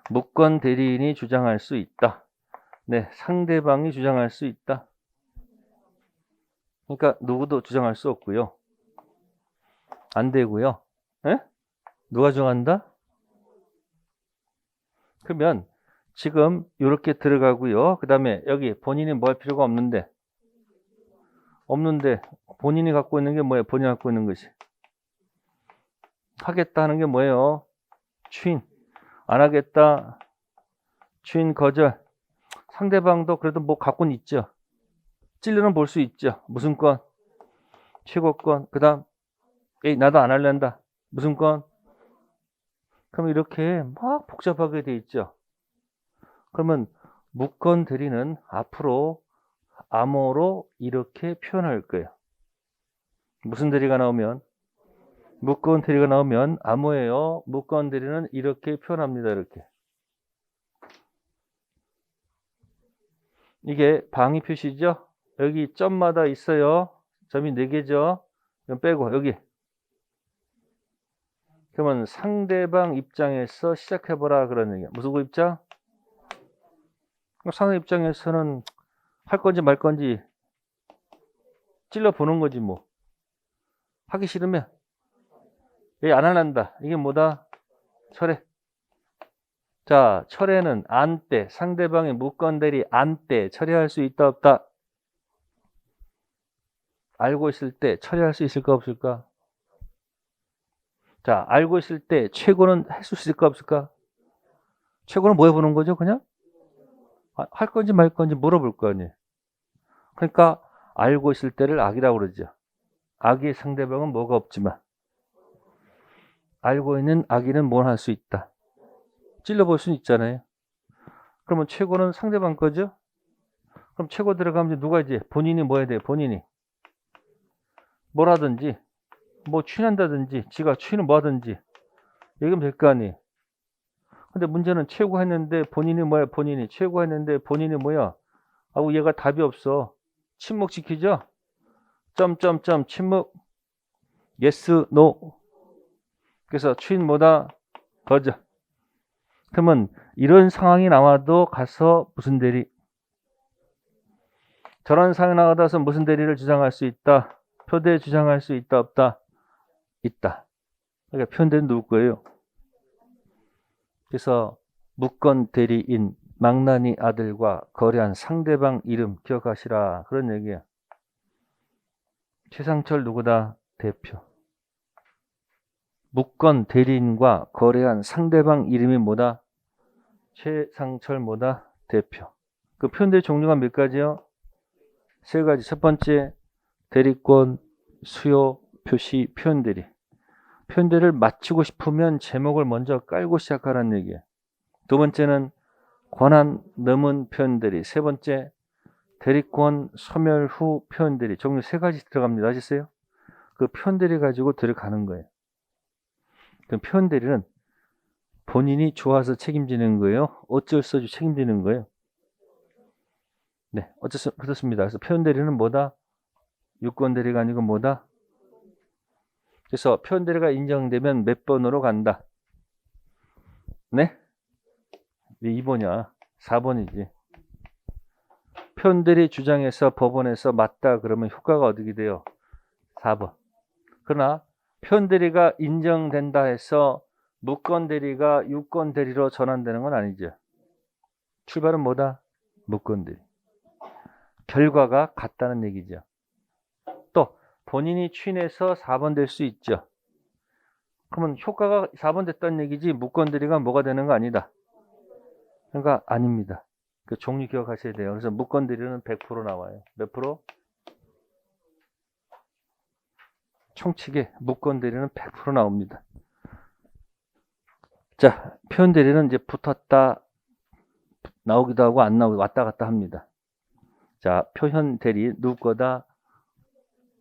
무권 대리인이 주장할 수 있다. 네, 상대방이 주장할 수 있다. 그러니까 누구도 주장할 수 없고요. 안 되고요. 에? 누가 주장한다? 그러면 지금 이렇게 들어가고요. 그 다음에 여기 본인이 뭐 할 필요가 없는데 본인이 갖고 있는 게 뭐예요? 본인이 갖고 있는 것이 하겠다 하는 게 뭐예요? 추인. 안 하겠다. 추인 거절. 상대방도 그래도 뭐 갖고는 있죠. 찔러는 볼 수 있죠. 무슨 건? 최고권. 그 다음 에이 나도 안 할랜다. 무슨 건? 그럼 이렇게 막 복잡하게 돼 있죠. 그러면 무권 대리는 앞으로 암호로 이렇게 표현할 거예요. 무슨 대리가 나오면? 무권 대리가 나오면 암호예요. 무권 대리는 이렇게 표현합니다. 이렇게. 이게 방위 표시죠. 여기 점마다 있어요. 점이 4개죠. 이건 빼고 여기. 그러면 상대방 입장에서 시작해보라 그런 얘기야. 무슨 입장? 상대 입장에서는 할 건지 말 건지 찔러보는 거지 뭐. 하기 싫으면 얘 안 할란다. 이게 뭐다? 철회. 자, 철회는 안 때, 상대방의 무권 대리 안 때 철회할 수 있다 없다? 알고 있을 때 처리할 수 있을까 없을까? 자, 알고 있을 때 최고는 할 수 있을까 없을까? 최고는 뭐 해보는 거죠? 그냥? 할 건지 말 건지 물어볼 거 아니에요. 그러니까 알고 있을 때를 악이라고 그러죠. 악의 상대방은 뭐가 없지만 알고 있는 악의는 뭘 할 수 있다. 찔러볼 수는 있잖아요. 그러면 최고는 상대방 거죠? 그럼 최고 들어가면 누가 이제 본인이 뭐 해야 돼요? 본인이 뭐라든지 뭐 추인한다든지 지가 추인을 뭐 하든지 얘기하면 될 거 아니에요. 근데 문제는 최고 했는데 본인이 뭐야? 본인이 최고 했는데 본인이 뭐야? 아우 얘가 답이 없어. 침묵 지키죠? 점점점 침묵. yes, no. 그래서 추인 뭐다? 거죠. 그러면 이런 상황이 나와도 가서 무슨 대리? 저런 상황이 나와서 무슨 대리를 주장할 수 있다? 표대 주장할 수 있다? 없다? 있다. 그러니까 표현대리는 누구 거예요? 그래서 무건 대리인 망나니 아들과 거래한 상대방 이름 기억하시라. 그런 얘기야. 최상철 누구다? 대표. 무건 대리인과 거래한 상대방 이름이 뭐다? 최상철 뭐다? 대표. 그 표현대리 종류가 몇 가지요? 세 가지. 첫 번째 대리권, 수요, 표시, 표현대리. 표현대리를 맞추고 싶으면 제목을 먼저 깔고 시작하라는 얘기예요. 두 번째는 권한 넘은 표현대리. 세 번째 대리권 소멸 후 표현대리. 종류 세 가지 들어갑니다. 아셨어요? 그 표현대리 가지고 들어가는 거예요. 그럼 표현대리는 본인이 좋아서 책임지는 거예요? 어쩔 수 없이 책임지는 거예요? 네, 그렇습니다. 그래서 표현대리는 뭐다? 유권대리가 아니고 뭐다? 그래서 표현대리가 인정되면 몇 번으로 간다? 네? 왜 2번이야? 4번이지. 표현대리 주장해서 법원에서 맞다 그러면 효과가 어떻게 돼요? 4번. 그러나 표현대리가 인정된다 해서 무건대리가 유권대리로 전환되는 건 아니죠. 출발은 뭐다? 무건대리. 결과가 같다는 얘기죠. 또 본인이 추인해서 4번 될 수 있죠. 그러면 효과가 4번 됐다는 얘기지 무건대리가 뭐가 되는 거 아니다. 그러니까 아닙니다. 그 종류 기억하셔야 돼요. 그래서 무건대리는 100% 나와요. 몇 프로? 총칙에 무건대리는 100% 나옵니다. 자, 표현대리는 이제 붙었다 나오기도 하고 안 나오기도 왔다 갔다 합니다. 자, 표현대리 누구 거다?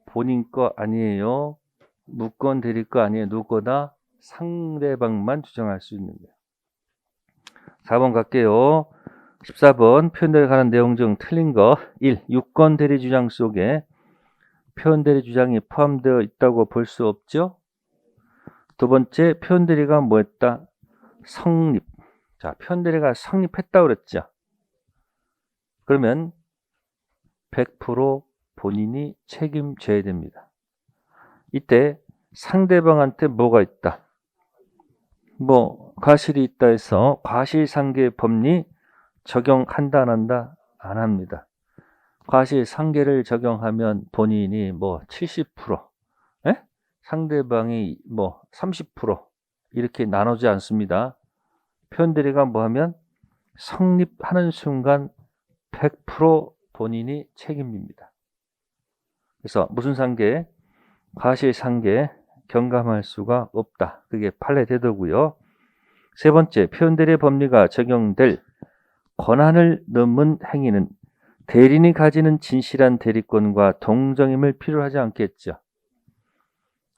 본인 거 아니에요. 무건대리 거 아니에요. 누구 거다? 상대방만 주장할 수 있는 거예요. 4번 갈게요. 14번 표현대리 관한 내용 중 틀린 거 1. 유권대리 주장 속에 표현대리 주장이 포함되어 있다고 볼 수 없죠. 두 번째 표현대리가 뭐였다? 성립. 자, 표현대리가 성립했다고 그랬죠. 그러면 100% 본인이 책임져야 됩니다. 이때 상대방한테 뭐가 있다? 뭐 과실이 있다 해서 과실상계 법리 적용한다 안 한다? 안 합니다. 과실상계를 적용하면 본인이 뭐 70%, 에? 상대방이 뭐 30% 이렇게 나누지 않습니다. 표현대리가 뭐 하면 성립하는 순간 100% 본인이 책임집니다. 그래서 무슨 상계? 과실상계 경감할 수가 없다. 그게 판례대도고요. 세 번째, 표현대리의 법리가 적용될 권한을 넘은 행위는 대리인이 가지는 진실한 대리권과 동정임을 필요로 하지 않겠죠.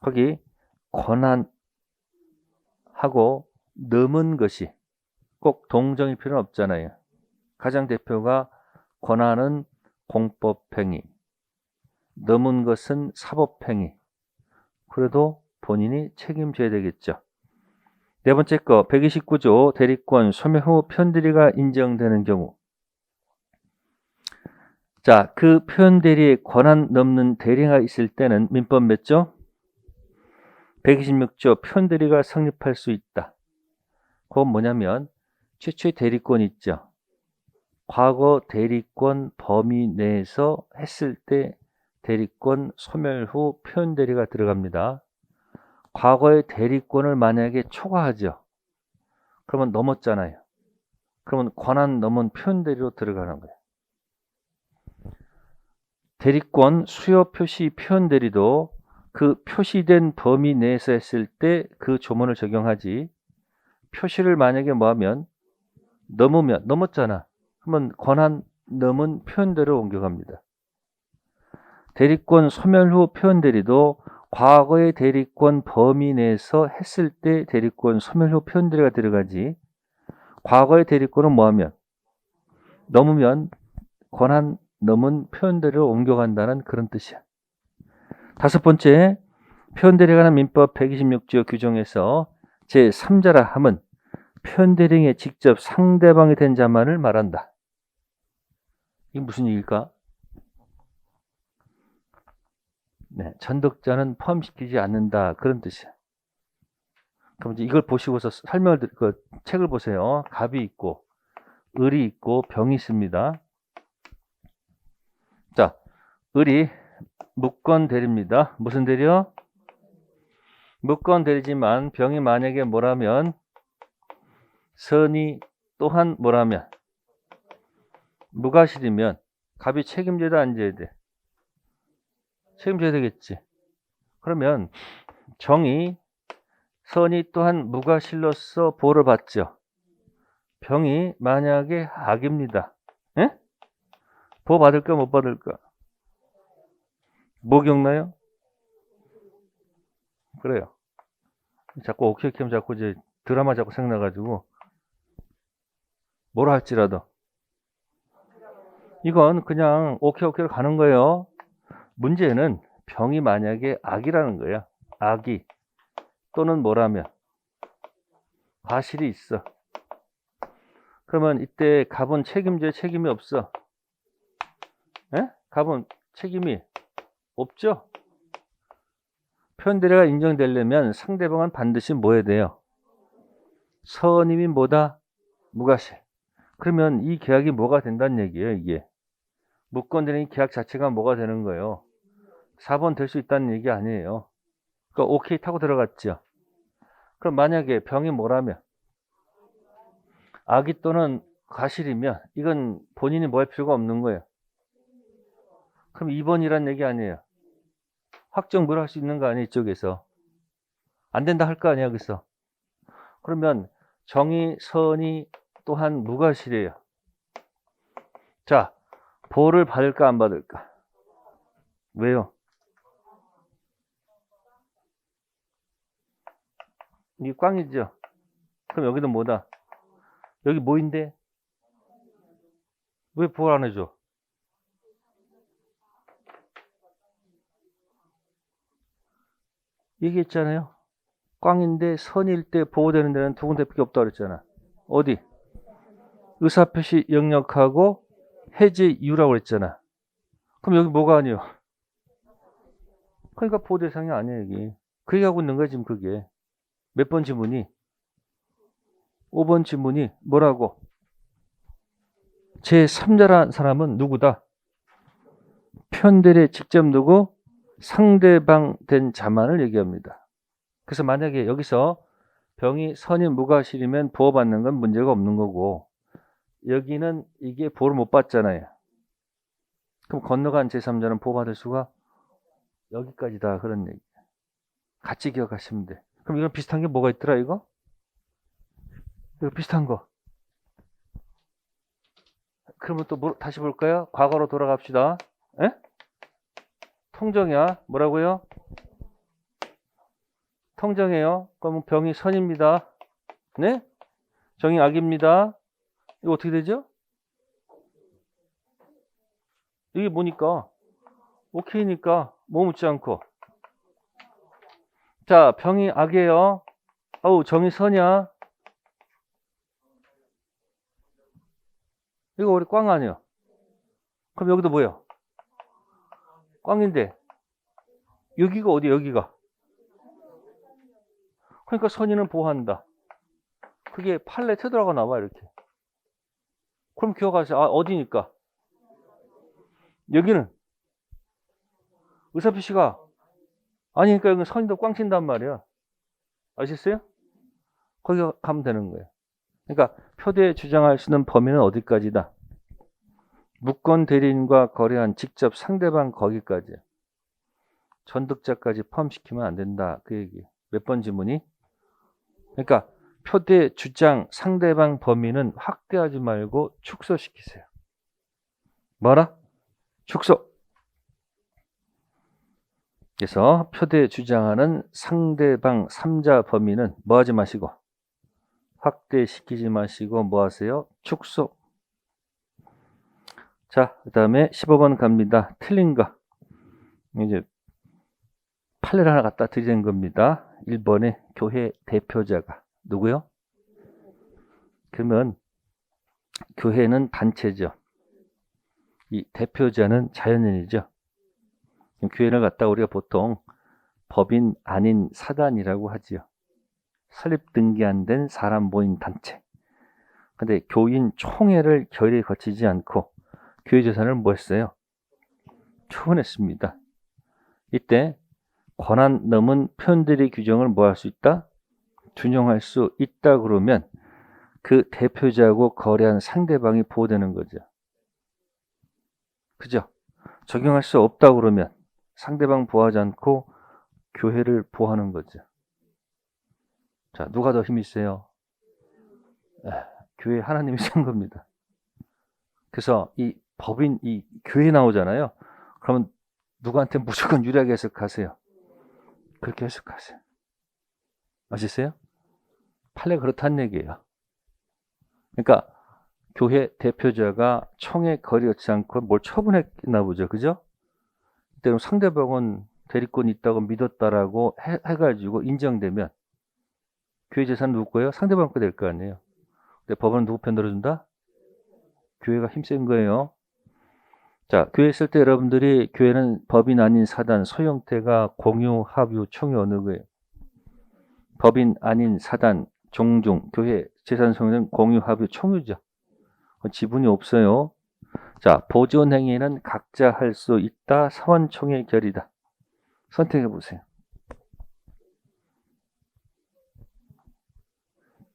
거기 권한하고 넘은 것이 꼭 동정이 필요는 없잖아요. 가장 대표가 권한은 공법행위, 넘은 것은 사법행위. 그래도 본인이 책임져야 되겠죠. 네 번째 거 129조 대리권 소멸 후 표현대리가 인정되는 경우. 자, 그 표현대리의 권한 넘는 대리가 있을 때는 민법 몇 조? 126조 표현대리가 성립할 수 있다. 그건 뭐냐면 최초의 대리권이 있죠. 과거 대리권 범위 내에서 했을 때 대리권 소멸 후 표현대리가 들어갑니다. 과거의 대리권을 만약에 초과하죠. 그러면 넘었잖아요. 그러면 권한 넘은 표현대리로 들어가는 거예요. 대리권 수요 표시 표현대리도 그 표시된 범위 내에서 했을 때 그 조문을 적용하지, 표시를 만약에 뭐하면 넘으면, 넘었잖아. 그러면 권한 넘은 표현대로 옮겨갑니다. 대리권 소멸 후 표현 대리도 과거의 대리권 범위 내에서 했을 때 대리권 소멸 후 표현 대리가 들어가지. 과거의 대리권은 뭐하면? 넘으면 권한 넘은 표현 대리로 옮겨간다는 그런 뜻이야. 다섯 번째, 표현 대리에 관한 민법 126조 규정에서 제3자라 함은 표현 대리에 직접 상대방이 된 자만을 말한다. 이게 무슨 얘기일까? 네, 전득자는 포함시키지 않는다. 그런 뜻이야. 그럼 이제 이걸 보시고서 설명을 그 책을 보세요. 갑이 있고 을이 있고 병이 있습니다. 자, 을이 무권 대리입니다. 무슨 대리요? 무권 대리지만 병이 만약에 뭐라면 선이 또한 뭐라면 무과실이면 갑이 책임져야 안 져야 돼? 책임져야 되겠지. 그러면 정이 선이 또한 무과실로서 보호를 받죠. 병이 만약에 악입니다. 예? 보호 받을까 못 받을까? 뭐 기억나요? 그래요. 자꾸 오케이 하면 자꾸 이제 드라마 자꾸 생각나가지고 뭐라 할지라도 이건 그냥 오케이로 가는 거예요. 문제는 병이 만약에 악이라는 거야. 악이 또는 뭐라면 과실이 있어. 그러면 이때 갑은 책임져야 책임이 없어. 에? 갑은 책임이 없죠. 표현대리가 인정되려면 상대방은 반드시 뭐 해야 돼요? 선임이 뭐다? 무과실. 그러면 이 계약이 뭐가 된다는 얘기예요, 이게. 무권대리 계약 자체가 뭐가 되는 거예요? 4번 될 수 있다는 얘기 아니에요. 그러니까 오케이 타고 들어갔죠. 그럼 만약에 병이 뭐라면 악이 또는 과실이면 이건 본인이 뭐 할 필요가 없는 거예요. 그럼 2번이란 얘기 아니에요. 확정을 할 수 있는 거 아니에요, 이쪽에서. 안 된다 할 거 아니야, 여기서. 그러면 정의, 선이 또한 무과실이에요. 자, 보호를 받을까 안 받을까? 왜요? 이게 꽝이죠. 그럼 여기도 뭐다? 여기 뭐인데? 왜 보호를 안 해줘? 얘기했잖아요. 꽝인데 선일 때 보호되는 데는 두 군데밖에 없다고 그랬잖아. 어디? 의사표시 영역하고 해제 이유라고 그랬잖아. 그럼 여기 뭐가 아니에요? 그러니까 보호 대상이 아니에요, 여기. 그 얘기하고 있는 거야, 지금 그게. 몇 번 지문이? 5번 지문이 뭐라고? 제3자란 사람은 누구다? 편대리에 직접 누구? 상대방 된 자만을 얘기합니다. 그래서 만약에 여기서 병이 선임 무과실이면 보호받는 건 문제가 없는 거고 여기는 이게 보호를 못 받잖아요. 그럼 건너간 제3자는 보호받을 수가 여기까지다 그런 얘기. 같이 기억하시면 돼. 그럼 이건 비슷한 게 뭐가 있더라 이거? 이거 비슷한 거. 그러면 또 다시 볼까요? 과거로 돌아갑시다. 에? 통정이야. 뭐라고요? 통정이에요. 그럼 병이 선입니다. 네? 정이 악입니다. 이거 어떻게 되죠? 이게 뭐니까? 오케이니까 뭐 묻지 않고. 자, 병이 악이에요. 아우, 정이 선이야. 이거 우리 꽝 아니에요. 그럼 여기도 뭐야? 꽝인데 여기가 어디 여기가? 그러니까 선의는 보호한다. 그게 판례 테두라가 나와 이렇게. 그럼 기억하세요. 아, 어디니까? 여기는 의사표시가 아니니까 여기 선의도 꽝 친단 말이야. 아셨어요? 거기 가면 되는 거예요. 그러니까 표대에 주장할 수 있는 범위는 어디까지다? 무권 대리인과 거래한 직접 상대방 거기까지. 전득자까지 포함시키면 안 된다. 그 얘기. 몇 번 지문이? 그러니까 표대 주장 상대방 범위는 확대하지 말고 축소시키세요. 뭐라? 축소. 그래서 표대 주장하는 상대방 3자 범위는 뭐 하지 마시고 확대시키지 마시고 뭐 하세요? 축소. 자, 그 다음에 15번 갑니다. 틀린 거. 이제 판례를 하나 갖다 드리는 겁니다. 1번에 교회 대표자가 누구요? 그러면 교회는 단체죠. 이 대표자는 자연인이죠. 교회를 갖다 우리가 보통 법인 아닌 사단이라고 하지요. 설립 등기 안 된 사람 모인 단체. 근데 교인 총회를 결의에 거치지 않고 교회 재산을 뭐 했어요? 처분했습니다. 이때 권한 넘은 표현들의 규정을 뭐 할 수 있다? 준용할 수 있다 그러면 그 대표자하고 거래한 상대방이 보호되는 거죠. 그죠? 적용할 수 없다 그러면 상대방 보호하지 않고 교회를 보호하는 거죠. 자, 누가 더 힘이 세요? 교회 하나님이 센 겁니다. 그래서 이 법인, 이 교회 나오잖아요. 그러면 누구한테 무조건 유리하게 해석하세요. 그렇게 해석하세요. 아시겠어요? 판례 그렇다는 얘기예요. 그러니까 교회 대표자가 총회 거리지 않고 뭘 처분했나 보죠. 그죠? 그때 상대방은 대리권이 있다고 믿었다라고 해가지고 인정되면 교회 재산 누구 거예요? 상대방 거 될 거 아니에요. 근데 법원은 누구 편 들어준다? 교회가 힘센 거예요. 자, 교회 있을 때 여러분들이 교회는 법인 아닌 사단, 소형태가 공유, 합유, 총유 어느 거예요? 법인 아닌 사단, 종중, 교회, 재산 소유는 공유, 합유, 총유죠. 지분이 없어요. 자, 보존행위는 각자 할 수 있다. 사원총회 결의다. 선택해 보세요.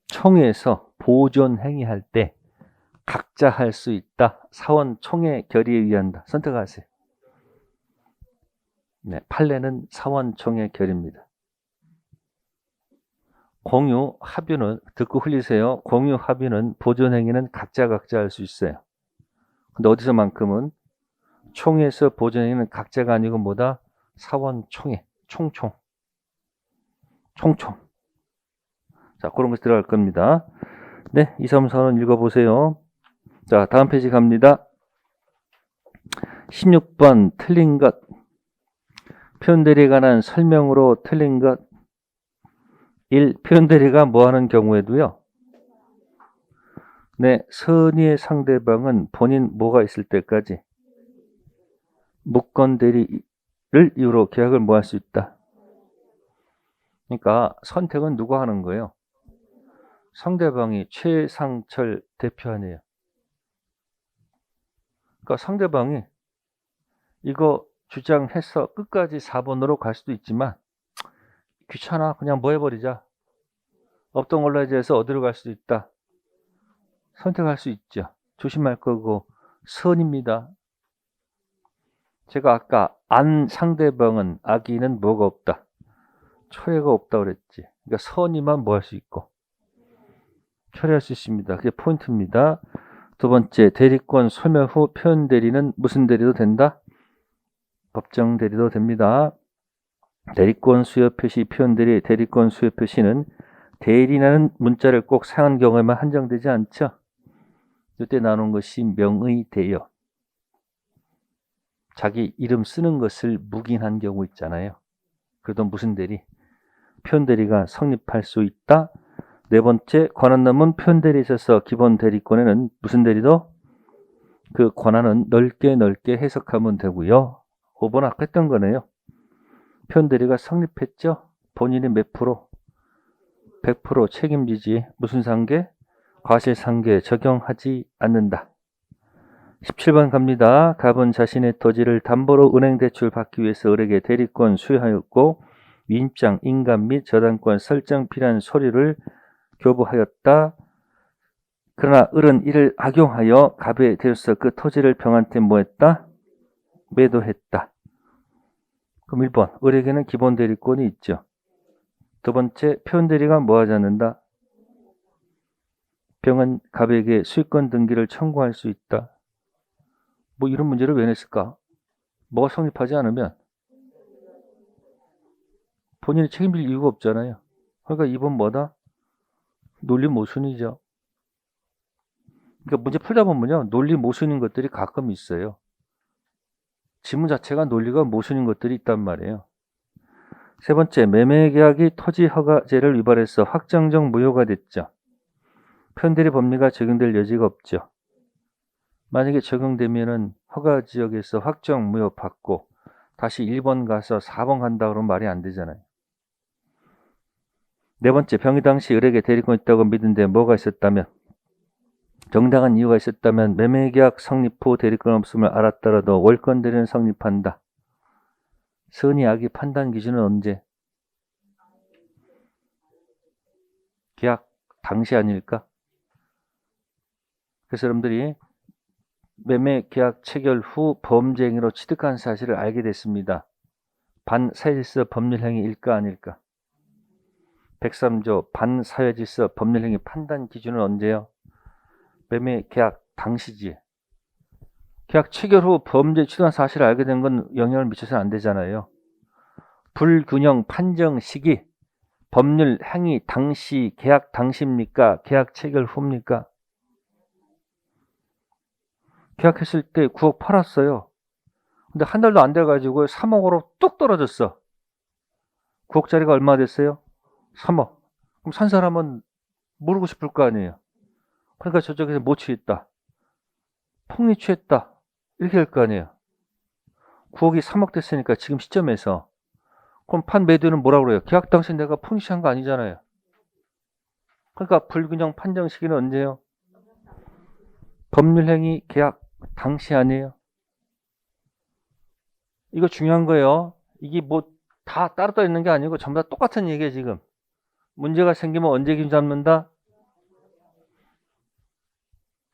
총회에서 보존행위 할 때 각자 할 수 있다. 사원총회 결의에 의한다. 선택하세요. 네, 판례는 사원총회 결의입니다. 공유, 합유는 듣고 흘리세요. 공유, 합유는 보존행위는 각자 할 수 있어요. 근데 어디서만큼은 총회에서 보존행위는 각자가 아니고 뭐다? 사원총회, 총총. 자, 그런 것이 들어갈 겁니다. 네, 2, 3, 4는 읽어보세요. 자, 다음 페이지 갑니다. 16번 틀린 것. 표현대리에 관한 설명으로 틀린 것. 1. 표현대리가 뭐하는 경우에도요. 네, 선의의 상대방은 본인 뭐가 있을 때까지 무건대리를 이유로 계약을 뭐 할 수 있다. 그러니까 선택은 누가 하는 거예요? 상대방이 최상철 대표 아니에요. 그러니까 상대방이 이거 주장해서 끝까지 4번으로 갈 수도 있지만 귀찮아 그냥 뭐 해버리자. 없던 걸로 해서 어디로 갈 수도 있다. 선택할 수 있죠. 조심할 거고 선입니다. 제가 아까 안 상대방은 악의는 뭐가 없다. 철회가 없다 그랬지. 그러니까 선이만 뭐 할 수 있고 처리할 수 있습니다. 그게 포인트입니다. 두 번째, 대리권 소멸 후 표현 대리는 무슨 대리도 된다? 법정 대리도 됩니다. 대리권 수여 표시 표현 대리, 대리권 수여 표시는 대리라는 문자를 꼭 사용한 경우에만 한정되지 않죠. 이때 나눈 것이 명의대여. 자기 이름 쓰는 것을 묵인한 경우 있잖아요. 그래도 무슨 대리? 표현 대리가 성립할 수 있다. 네 번째, 권한 넘은 표현 대리에 있어서 기본 대리권에는 무슨 대리도? 그 권한은 넓게 해석하면 되고요. 5번 아까 했던 거네요. 표현 대리가 성립했죠? 본인이 몇 프로? 100% 책임지지. 무슨 상계? 과실상계 적용하지 않는다. 17번 갑니다. 갑은 자신의 토지를 담보로 은행 대출 받기 위해서 을에게 대리권 수여하였고 위임장, 인감 및 저당권 설정 필요한 서류를 교부하였다. 그러나 을은 이를 악용하여 갑에 대해서 그 토지를 병한테 뭐했다? 매도했다. 그럼 1번 을에게는 기본 대리권이 있죠. 두 번째 표현 대리가 뭐하지 않는다? 병은 갑에게 수익권 등기를 청구할 수 있다. 뭐 이런 문제를 왜 냈을까? 뭐가 성립하지 않으면 본인이 책임질 이유가 없잖아요. 그러니까 이번 뭐다? 논리 모순이죠. 그러니까 문제 풀다 보면요. 논리 모순인 것들이 가끔 있어요. 지문 자체가 논리가 모순인 것들이 있단 말이에요. 세 번째, 매매계약이 토지허가제를 위반해서 확정적 무효가 됐죠. 편대리 법리가 적용될 여지가 없죠. 만약에 적용되면은 허가지역에서 확정 무효 받고 다시 1번 가서 4번 간다 그러면 말이 안 되잖아요. 네 번째, 병이 당시 을에게 대리권 있다고 믿은데 뭐가 있었다면, 정당한 이유가 있었다면 매매계약 성립 후 대리권 없음을 알았더라도 월권 대리는 성립한다. 선의 악의 판단 기준은 언제? 계약 당시 아닐까? 그래서 여러분들이 매매 계약 체결 후 범죄 행위로 취득한 사실을 알게 됐습니다. 반사회질서 법률행위일까 아닐까? 103조 반사회질서 법률행위 판단 기준은 언제요? 매매 계약 당시지. 계약 체결 후 범죄 취득한 사실을 알게 된 건 영향을 미쳐서는 안 되잖아요. 불균형 판정 시기, 법률 행위 당시, 계약 당시입니까? 계약 체결 후입니까? 계약했을 때 9억 팔았어요. 근데 한 달도 안 돼가지고 3억으로 뚝 떨어졌어. 9억짜리가 얼마 됐어요? 3억. 그럼 산 사람은 모르고 싶을 거 아니에요. 그러니까 저쪽에서 못 취했다. 폭리 취했다. 이렇게 할 거 아니에요. 9억이 3억 됐으니까 지금 시점에서. 그럼 판 매도는 뭐라고 그래요? 계약 당시 내가 폭리 취한 거 아니잖아요. 그러니까 불균형 판정 시기는 언제요? 법률행위 계약 당시 아니에요. 이거 중요한 거예요. 이게 뭐 다 따로 있는 게 아니고 전부 다 똑같은 얘기예요, 지금. 문제가 생기면 언제 기준 잡는다?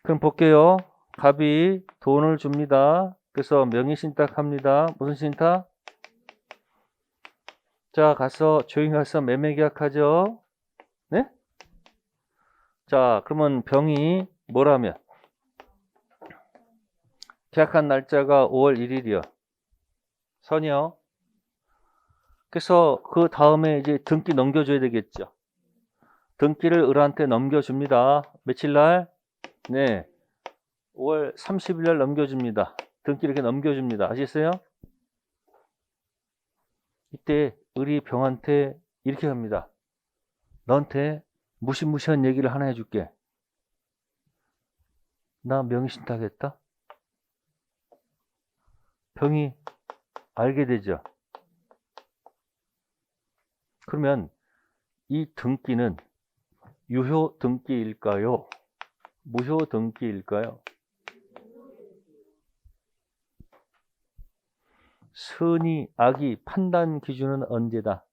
그럼 볼게요. 갑이 돈을 줍니다. 그래서 명의신탁합니다. 무슨 신탁? 자, 가서 조용히 가서 매매 계약하죠. 네? 자, 그러면 병이 뭐라면? 계약한 날짜가 5월 1일이요. 선이요. 그래서 그 다음에 이제 등기 넘겨줘야 되겠죠. 등기를 을한테 넘겨줍니다. 며칠 날? 네. 5월 30일 날 넘겨줍니다. 등기 이렇게 넘겨줍니다. 아시겠어요? 이때 을이 병한테 이렇게 합니다. 너한테 무시무시한 얘기를 하나 해줄게. 나 명의신탁했다? 병이 알게 되죠. 그러면 이 등기는 유효 등기일까요? 무효 등기일까요? 선의, 악의 판단 기준은 언제다?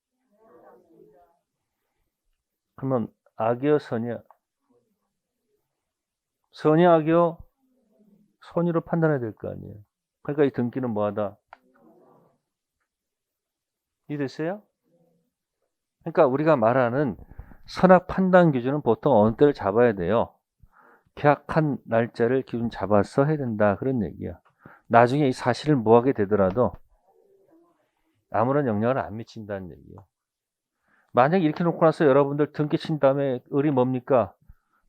그러면 악이요, 선이요? 선의, 악이요? 선의로 판단해야 될 거 아니에요. 그러니까 이 등기는 뭐하다? 이해됐어요? 그러니까 우리가 말하는 선악 판단 기준은 보통 어느 때를 잡아야 돼요. 계약한 날짜를 기준 잡아서 해야 된다. 그런 얘기야. 나중에 이 사실을 뭐하게 되더라도 아무런 영향을 안 미친다는 얘기예요. 만약에 이렇게 놓고 나서 여러분들 등기 친 다음에 을이 뭡니까?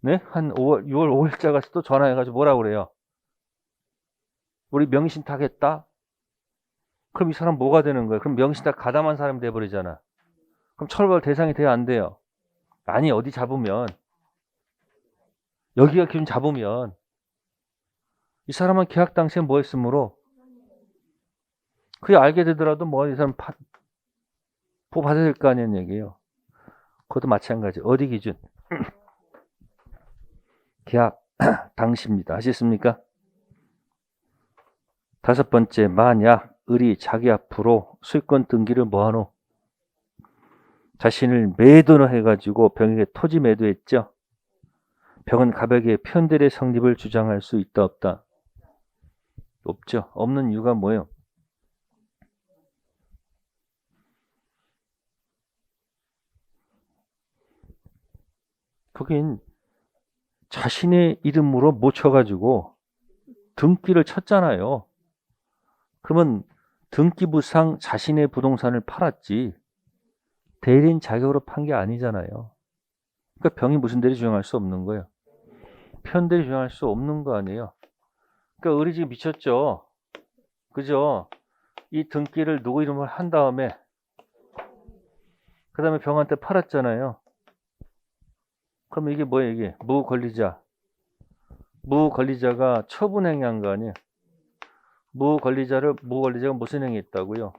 네? 한 5월, 6월 5일자 가서 또 전화해가지고 뭐라고 그래요? 우리 명의신탁 했다? 그럼 이 사람 뭐가 되는 거예요? 그럼 명의신탁 가담한 사람이 돼버리잖아. 그럼 처벌 대상이 돼야 안 돼요? 아니, 어디 잡으면, 여기가 기준 잡으면, 이 사람은 계약 당시에 뭐 했으므로, 그게 알게 되더라도 뭐, 이 사람 보호 받아야 될 거 아니냐는 얘기예요. 그것도 마찬가지. 어디 기준? 계약 당시입니다. 아시겠습니까? 다섯 번째, 만약 을이 자기 앞으로 수익권 등기를 뭐하노? 자신을 매도로 해가지고 병에게 토지 매도했죠. 병은 갑에게 편대의 성립을 주장할 수 있다 없다? 없죠. 없는 이유가 뭐예요? 거긴 자신의 이름으로 못 쳐가지고 등기를 쳤잖아요. 그러면 등기부상 자신의 부동산을 팔았지 대리인 자격으로 판 게 아니잖아요. 그러니까 병이 무슨 대리 주장할 수 없는 거예요. 편대리 주장할 수 없는 거 아니에요. 그러니까 의리지 미쳤죠. 그죠? 이 등기를 누구 이름을 한 다음에 그 다음에 병한테 팔았잖아요. 그럼 이게 뭐예요? 이게 무권리자. 무권리자가 처분행위한 거 아니에요. 무권리자가 무슨 행위했다고요?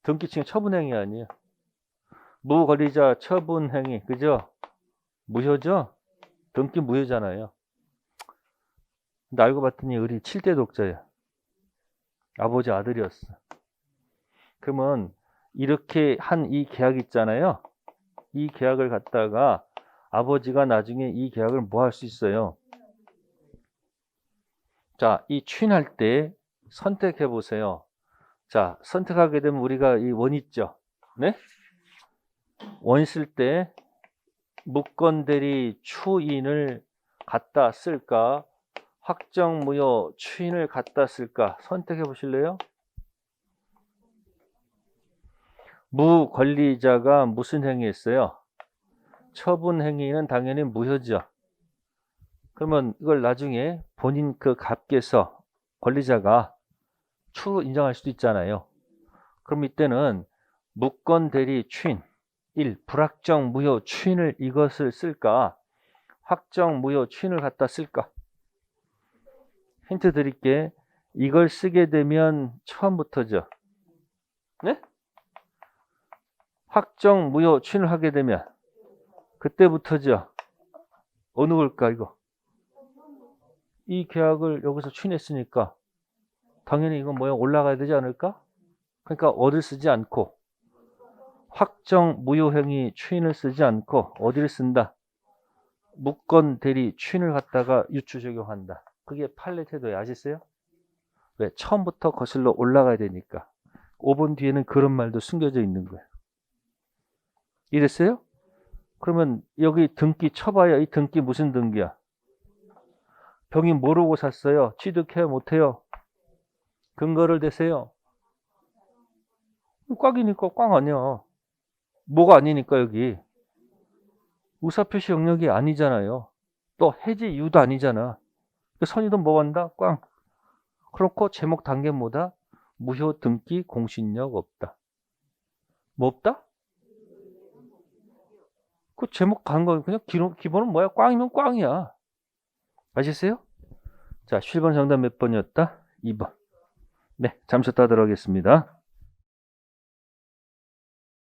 등기층의 처분행위 아니에요. 무권리자 처분행위, 그죠? 무효죠? 등기 무효잖아요. 근데 알고 봤더니 의리 7대 독자예요. 아버지 아들이었어. 그러면 이렇게 한 이 계약 있잖아요. 이 계약을 갖다가 아버지가 나중에 이 계약을 뭐 할 수 있어요? 자, 이 추인할 때 선택해 보세요. 자, 선택하게 되면 우리가 이 원 있죠? 네? 원 쓸 때 무권 대리 추인을 갖다 쓸까? 확정 무효 추인을 갖다 쓸까? 선택해 보실래요? 무권리자가 무슨 행위했어요? 처분 행위는 당연히 무효죠. 그러면 이걸 나중에 본인 그 값께서 권리자가 추 인정할 수도 있잖아요. 그럼 이때는 무권 대리 추인 1. 불확정 무효 추인을 이것을 쓸까? 확정 무효 추인을 갖다 쓸까? 힌트 드릴게. 이걸 쓰게 되면 처음부터죠. 네? 확정 무효 추인을 하게 되면 그때부터죠. 어느 걸까 이거? 이 계약을 여기서 추인했으니까 당연히 이건 뭐야 올라가야 되지 않을까? 그러니까 어딜 쓰지 않고 확정 무효 행위 추인을 쓰지 않고 어디를 쓴다? 무권 대리 추인을 갖다가 유추 적용한다. 그게 판례 태도예요. 아시겠어요? 왜? 처음부터 거슬러 올라가야 되니까. 5번 뒤에는 그런 말도 숨겨져 있는 거예요. 이랬어요? 그러면 여기 등기 쳐봐야 이 등기 무슨 등기야? 병이 모르고 샀어요. 취득해요? 못해요? 근거를 대세요. 꽉이니까 꽉 아니야. 뭐가 아니니까 여기. 의사표시 영역이 아니잖아요. 또 해지 이유도 아니잖아. 선이든 뭐 한다? 꽝. 그렇고 제목 단계 뭐다? 무효 등기 공신력 없다. 뭐 없다? 그 제목 간 거 그냥 기본은 뭐야? 꽝이면 꽝이야. 아시겠어요? 자, 7번 정답 몇 번이었다? 2번. 네, 잠시 쉬었다 들어가겠습니다.